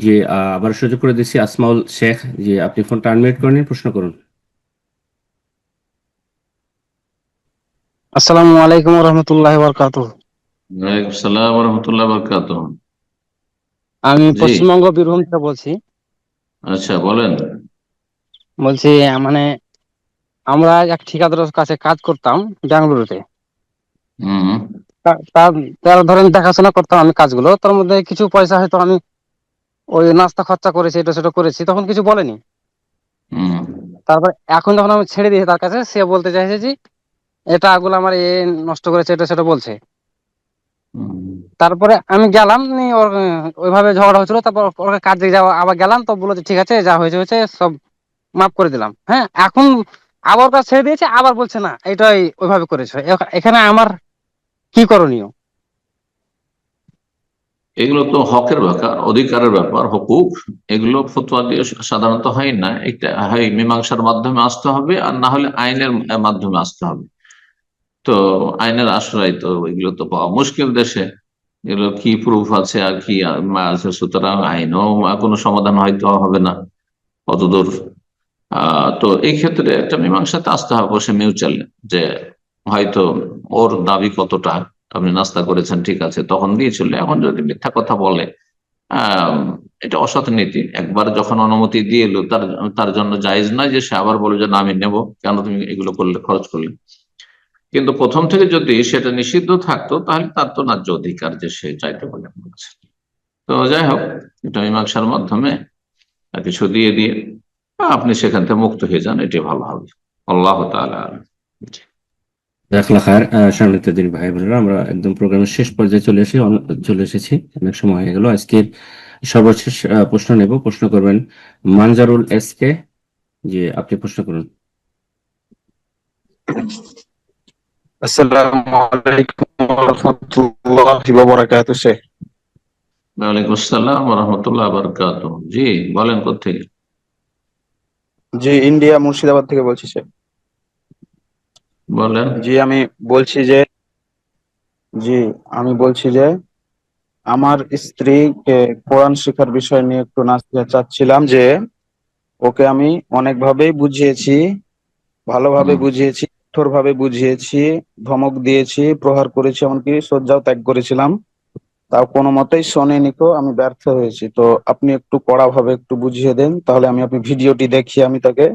জি আবার সুযোগ করে দিচ্ছি আসমাউল শেখ, জি আপনি ফোনটা আনমিউট করে নিন, প্রশ্ন করুন। আসসালামু আলাইকুম ওয়া রাহমাতুল্লাহি ওয়া বারাকাতুহু। ওয়ালাইকুম আসসালাম ওয়া রাহমাতুল্লাহি ওয়া বারাকাতুহু। আমি জি পশ্চিমবঙ্গ বীরভূম থেকে বলছি। আচ্ছা বলেন। বলছি মানে আমরা এক ঠিকাদারের কাছে কাজ করতাম বেঙ্গালুরুতে। হম তার ধরেন দেখাশোনা করতাম আমি কাজগুলো, তার মধ্যে কিছু পয়সা হয়তো আমি ওই নাস্তা খরচা করেছি, এটা সেটা করেছি, তখন কিছু বলেনি। হম তারপর এখন যখন আমি ছেড়ে দিয়েছি তার কাছে, সে বলতে চাইছে যে এটা আগুলো আমার এ নষ্ট করেছে, এটা সেটা বলছে। তারপরে আমি গেলাম ওর ওইভাবে ঝগড়া হচ্ছিল, তারপর ওর কাজ দিয়ে যাওয়া আবার গেলাম, তো বললো যে ঠিক আছে যা হয়েছে হয়েছে, সব মাফ করে দিলাম। হ্যাঁ, এখন আবার কাজ ছেড়ে দিয়েছে, আবার বলছে না এটাই ওইভাবে করেছে। এখানে আমার কি করণীয়? এগুলো তো হকের ব্যাপার, অধিকারের ব্যাপার, হকুক। এগুলো ফতোয়া দিয়ে সাধারণত হয় না, এটা হয় মীমাংসার মাধ্যমে আসতে হবে, আর না হলে আইনের মাধ্যমে আসতে হবে। তো আইনের আশ্রয় তো এগুলো তো পাওয়া মুশকিল দেশে, এগুলো কি প্রুফ আছে আর কি আছে, সুতরাং আইনও কোনো সমাধান হয়তো হবে না অতদূর। তো এই ক্ষেত্রে একটা মীমাংসাতে আসতে হবে বসে মিউচুয়াল, যে হয়তো ওর দাবি কতটা, আপনি নাস্তা করেছেন ঠিক আছে তখন দিয়েছিল, এখন যদি মিথ্যা কথা বলে এটা অসৎ নীতি। একবার যখন অনুমতি দিয়ে এলো, তার জন্য জায়েজ নয় যে সে আবার বলে যে না আমি নেবো, কেন তুমি এগুলো করলে, খরচ করলে। কিন্তু প্রথম থেকে যদি সেটা নিষিদ্ধ থাকতো তাহলে তার তো ন্যায্য অধিকার যে সে চাইতে বলে বলছে। তো যাই হোক, এটা মীমাংসার মাধ্যমে কিছু দিয়ে দিয়ে আপনি সেখান থেকে মুক্ত হয়ে যান, এটাই ভালো হবে। আল্লাহ তাআলা আ'লাম। জাযাকাল্লাহ খায়ের। সম্মানিত দিনী ভাই বোনেরা, আমরা একদম প্রোগ্রামের শেষ পর্যায়ে চলে এসেছি, অনেক সময় হয়ে গেল। আজকের সর্বশেষ প্রশ্ন নেব, প্রশ্ন করবেন মানজারুল এস কে, জি আপনি প্রশ্ন করুন। আসসালামু আলাইকুম ওয়া রাহমাতুল্লাহি ওয়া বারাকাতুহু শেখ। ওয়ালাইকুম আসসালাম ওয়া রাহমাতুল্লাহি ওয়া বারাকাতুহু। জি বলেন, কোত্থেকে? জি ইন্ডিয়া মুর্শিদাবাদ থেকে বলছি শেখ। বলেন। জি আমি বলছি যে আমার স্ত্রীকে কোরআন শেখার বিষয় নিয়ে একটু নাসিহত চাচ্ছিলাম, যে ওকে আমি অনেকভাবেই বুঝিয়েছি, ভালোভাবে বুঝিয়েছি, কঠোরভাবে বুঝিয়েছি, ধমক দিয়েছি, প্রহার করেছি, এমনকি শয্যাও ত্যাগ করেছিলাম, তাও কোনো মতেই শোনেনি। তো আমি ব্যর্থ হয়েছি। তো আপনি একটু কড়াভাবে একটু বুঝিয়ে দেন, তাহলে আমি ভিডিওটি দেখিয়ে আমি তাকে,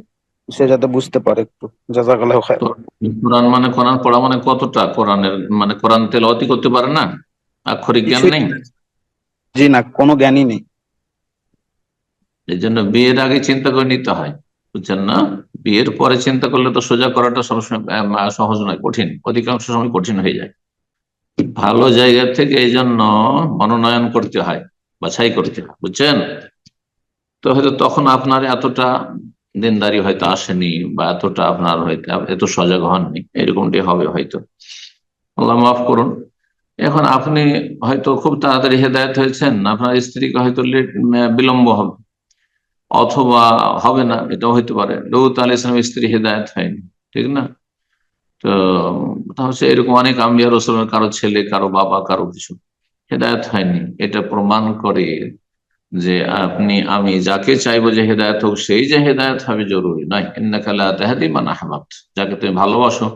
সে যাতে বুঝতে পারে একটু। জাযাকাল্লাহু খায়র। কোরআন পড়া মানে কতটা কোরআনের, মানে কোরআন তেলাওয়াতি করতে পারে না, আক্ষরিক জ্ঞান নেই? জি না, কোনো জ্ঞানই নেই। এই জন্য বিয়ের আগে চিন্তা করে নিতে হয়, বুঝছেন না? বিয়ের পরে চিন্তা করলে তো সোজা করাটা সবসময় সহজ নয়, কঠিন, অধিকাংশ সময় কঠিন হয়ে যায়। ভালো জায়গা থেকে এই জন্য মনোনয়ন করতে হয়, বাছাই করতে হয়, বুঝছেন? তো হয়তো তখন আপনার এতটা দিনদারি হয়তো আসেনি, বা এতটা আপনার হয়তো এত সজাগ হননি, এরকমটি হবে হয়তো। আল্লাহ মাফ করুন। এখন আপনি হয়তো খুব তাড়াতাড়ি হেদায়েত হয়েছেন, আপনার স্ত্রীকে হয়তো বিলম্ব হবে, অথবা হবে না, এটাও হইতে পারে। লূত আলাইহিস সালামের স্ত্রী হেদায়েত হয়নি, ঠিক না? তো তা হচ্ছে এরকম অনেক আম্বিয়া রাসূলের কারো ছেলে, কারো বাবা, কারো কিছু হেদায়েত হয়নি। এটা প্রমাণ করে যে আমি যাকে চাইবো যে হেদায়েত হোক, সেই যে হেদায়েত হবে জরুরি নয়। ইন্নাকা লা তাহদি মান আহবাবত, যাকে তুমি ভালোবাসো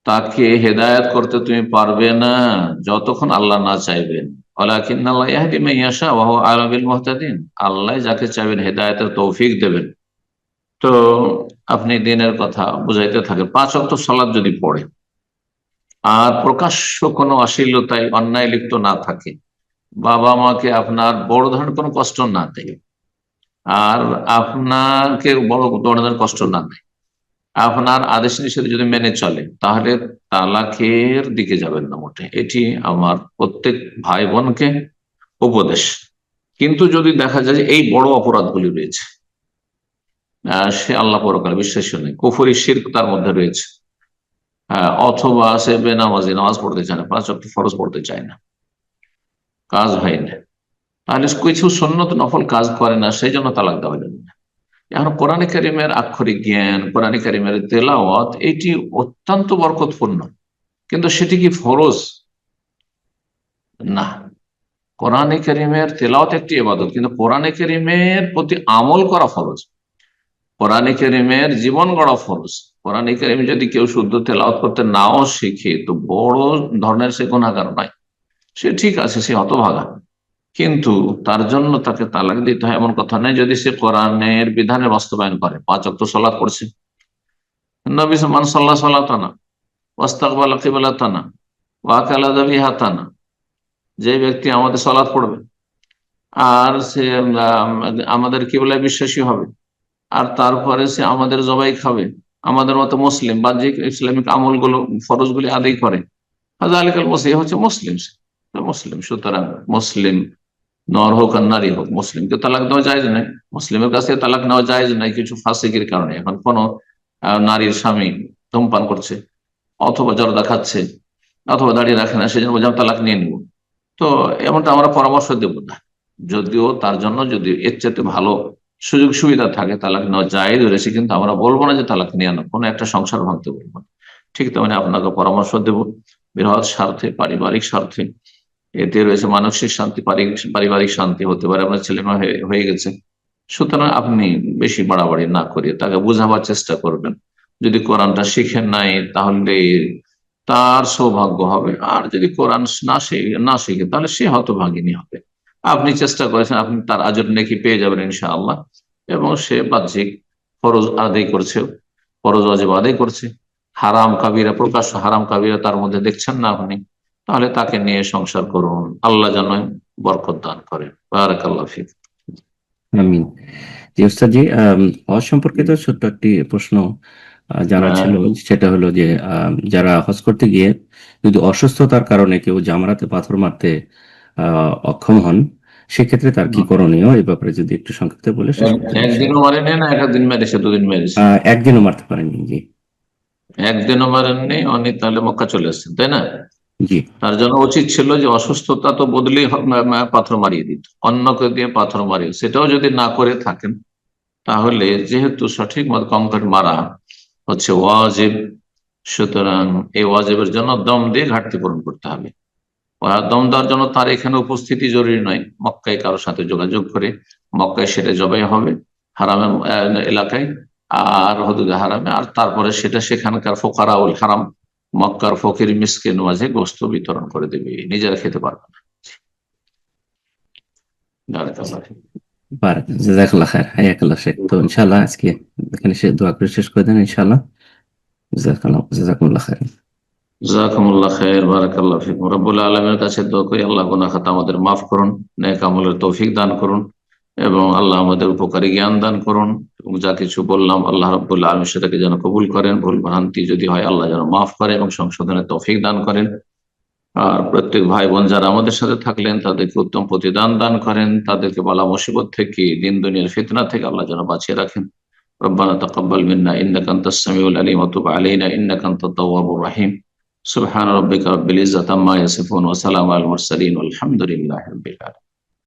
তাকে হেদায়েত করতে তুমি পারবে না যতক্ষণ আল্লাহ না চাইবেন। ওয়ালাকিন্নাল্লাহ ইয়াহদি মান ইয়াশা ওয়া হুয়া আ'লামু বিল মুহতাদিন। আল্লাহ যাকে চাইবেন হেদায়েতের তৌফিক দেবেন। তো আপনি দিনের কথা বুঝাইতে থাকেন। 5 ওয়াক্ত সালাত যদি পড়ে আর প্রকাশ্য কোনো অশ্লীলতায় অন্যায় লিপ্ত না থাকে, বাবা মাকে আপনার বড় ধরনের কোনো কষ্ট না দেয়, আর আপনাকে বড় ধরনের কষ্ট না দেয়, আপনার আদেশ নিষেধ যদি মেনে চলে, তাহলে তালাকের দিকে যাবেন না মোটে। এটি আমার প্রত্যেক ভাই বোনকে উপদেশ। কিন্তু যদি দেখা যায় যে এই বড় অপরাধগুলি রয়েছে, সে আল্লাহ পরকালে বিশ্বাসী নেই, কুফরি শিরক তার মধ্যে রয়েছে, অথবা সে বেনামাজি, নামাজ পড়তে চায় না, 5 ওয়াক্ত ফরজ পড়তে চায় না, কাজ হয় না, তাহলে কিছু সুন্নত নফল কাজ করে না, সেই জন্য তালাক দেওয়া যাবে না। এখন কোরআনে কারিমের আক্ষরিক জ্ঞান, কোরআনে কারিমের তেলাওয়াত, এটি অত্যন্ত বরকতপূর্ণ, কিন্তু সেটি কি ফরজ? না। কোরআনে কারিমের তেলাওয়াত একটি ইবাদত, কিন্তু কোরআনে কারিমের প্রতি আমল করা ফরজ, কোরআনে কারিমের জীবন গড়া ফরজ। কোরআনে কারিম যদি কেউ শুদ্ধ তেলাওয়াত করতে নাও শিখে, তো বড় ধরনের সে গুনাহগার নয়, সে ঠিক আছে, সে হতভাগা, কিন্তু তার জন্য তাকে তালাক দিতে হয় এমন কথা নেই যদি সে কোরআনের বিধানের বাস্তবায়ন করে। 5 ওয়াক্ত সালাত পড়ছে, নবী মান সাল্লাল্লাহু আলাইহি ওয়াসাল্লাম ওয়াস্তাকবালা কিবলাতানা ওয়া আকালা যাবিহাতানা, যে ব্যক্তি আমাদের সালাত পড়বে আর সে আমাদের কিবলায় বিশ্বাসী হবে, আর তারপরে সে আমাদের জবাই খাবে, আমাদের মতো মুসলিম বাহ্যিক ইসলামিক আমলগুলো ফরজগুলি আদায় করে, যালিকাল মুসলিম, হচ্ছে মুসলিম, মুসলিম। সুতরাং মুসলিম নর হোক আর নারী হোক, মুসলিমকে তালাক দেওয়া জায়েজ নাই, মুসলিমের কাছে তালাক নেওয়া জায়েজ নাই কিছু ফাসিকের কারণে। এখন কোন নারীর স্বামী ধূমপান করছে, অথবা জর্দা খাচ্ছে, অথবা দাঁড়িয়ে রাখে না, সেজন্য বলছে তালাক নিয়ে নিব, তো এমনটা আমরা পরামর্শ দেব না। যদিও তার জন্য যদি এর চাইতে ভালো সুযোগ সুবিধা থাকে, তালাক নেওয়া জায়েজ রয়েছে, কিন্তু আমরা বলবো না যে তালাক নিয়ে না, কোনো একটা সংসার ভাঙতে বলবো না। ঠিক তেমনি আপনাকে পরামর্শ দেব বৃহৎ স্বার্থে, পারিবারিক স্বার্থে, এতে রয়েছে মানসিক শান্তি, পারিবারিক শান্তি হতে পারে, আপনার ছেলে হয়ে গেছে, সুতরাং আপনি বেশি বাড়াবাড়ি না করে তাকে বোঝাবার চেষ্টা করবেন। যদি কোরআনটা শিখে নাই তাহলে তার সৌভাগ্য হবে, আর যদি কোরআন না শিখে তাহলে সে হতভাগিনী হবে। আপনি চেষ্টা করেছেন, আপনি তার আজর নেকি পেয়ে যাবেন ইনশাআল্লাহ, এবং সে বাহ্যিক ফরজ আদায় করছে, ফরজ ওয়াজিব আদায় করছে, হারাম কাবিরা, প্রকাশ্য হারাম কাবিরা তার মধ্যে দেখছেন না আপনি, তাহলে তাকে নিয়ে সংসার করুন। আল্লাহ যেন বরকত দান করেন। বারাকাল্লাহু ফিক। আমিন। জি উস্তাদ জি, হজ সম্পর্কিত ছোট্ট একটি প্রশ্ন জানার ছিল, সেটা হলো যে যারা হজ করতে গিয়ে যদি অসুস্থতার কারণে কেউ জামরাতে পাথর মারতে অক্ষম হন, সেক্ষেত্রে তার কি করণীয়, এই ব্যাপারে যদি একটু সংক্ষেপে বলে। একদিনও মারেনি না একদিন মেরেছে, 2 দিন মেরেছে? একদিনও মারতে পারেনি। জি, একদিনও মারেননি উনি, তাহলে মক্কা চলে এসেছেন, তাই না? জি। তার জন্য উচিত ছিল যে অসুস্থতা তো বদলেই পাথর মারিয়ে দিত, অন্যকে দিয়ে পাথর মারিয়ে, সেটাও যদি না করে থাকেন, তাহলে যেহেতু সঠিক মত কংক্রিট মারা হচ্ছে ওয়াজিব, সুতরাং এই ওয়াজিবের জন্য দম দিয়ে ঘাটতি পূরণ করতে হবে। দম দেওয়ার জন্য তার এখানে উপস্থিতি জরুরি নয়, মক্কায় কারোর সাথে যোগাযোগ করে মক্কায় সেটা জবাই হবে হারামের এলাকায় আর হুদুদে হারামে, আর তারপরে সেটা সেখানকার ফোকারাউল হারাম, মক্কার ফকির মিসকিন মাঝে গোস্ত বিতরণ করে দেবে, নিজেরা খেতে পারবে না। জাযাকাল্লাহ খায়ের, হায়াকাল্লাহ শেখ। তো ইনশাআল্লাহ আজকে এখানে দোয়া করে শেষ করে দেন ইনশাআল্লাহ। জাযাকুমুল্লাহ খায়ের। জাযাকুমুল্লাহ খায়ের, বারাকাল্লাহু ফিকুম। রব্বুল আলামিনের কাছে দোয়া করি আল্লাহ গুনাহ খাতা আমাদের মাফ করুন, নেক আমলের তৌফিক দান করুন, এবং আল্লাহ আমাদের উপকারী জ্ঞান দান করুন, এবং যা কিছু বললাম আল্লাহ রাব্বুল আলামিন সেটাকে যেন কবুল করেন, ভুল ভ্রান্তি যদি হয় আল্লাহ যেন মাফ করে এবং সংশোধনের তৌফিক দান করেন। আর প্রত্যেক ভাই বোন যারা আমাদের সাথে থাকলেন তাদেরকে উত্তম প্রতিদান দান করেন, তাদেরকে বালা মুসিবত থেকে, দিন দুনিয়ার ফিতনা থেকে আল্লাহ যেন বাঁচিয়ে রাখেন। ربنا تقبل منا إنك أنت السميع العليم وتب علينا إنك أنت التواب الرحيم سبحان ربك رب العزة عما يصفون وسلام على المرسلين والحمد لله رب العالمين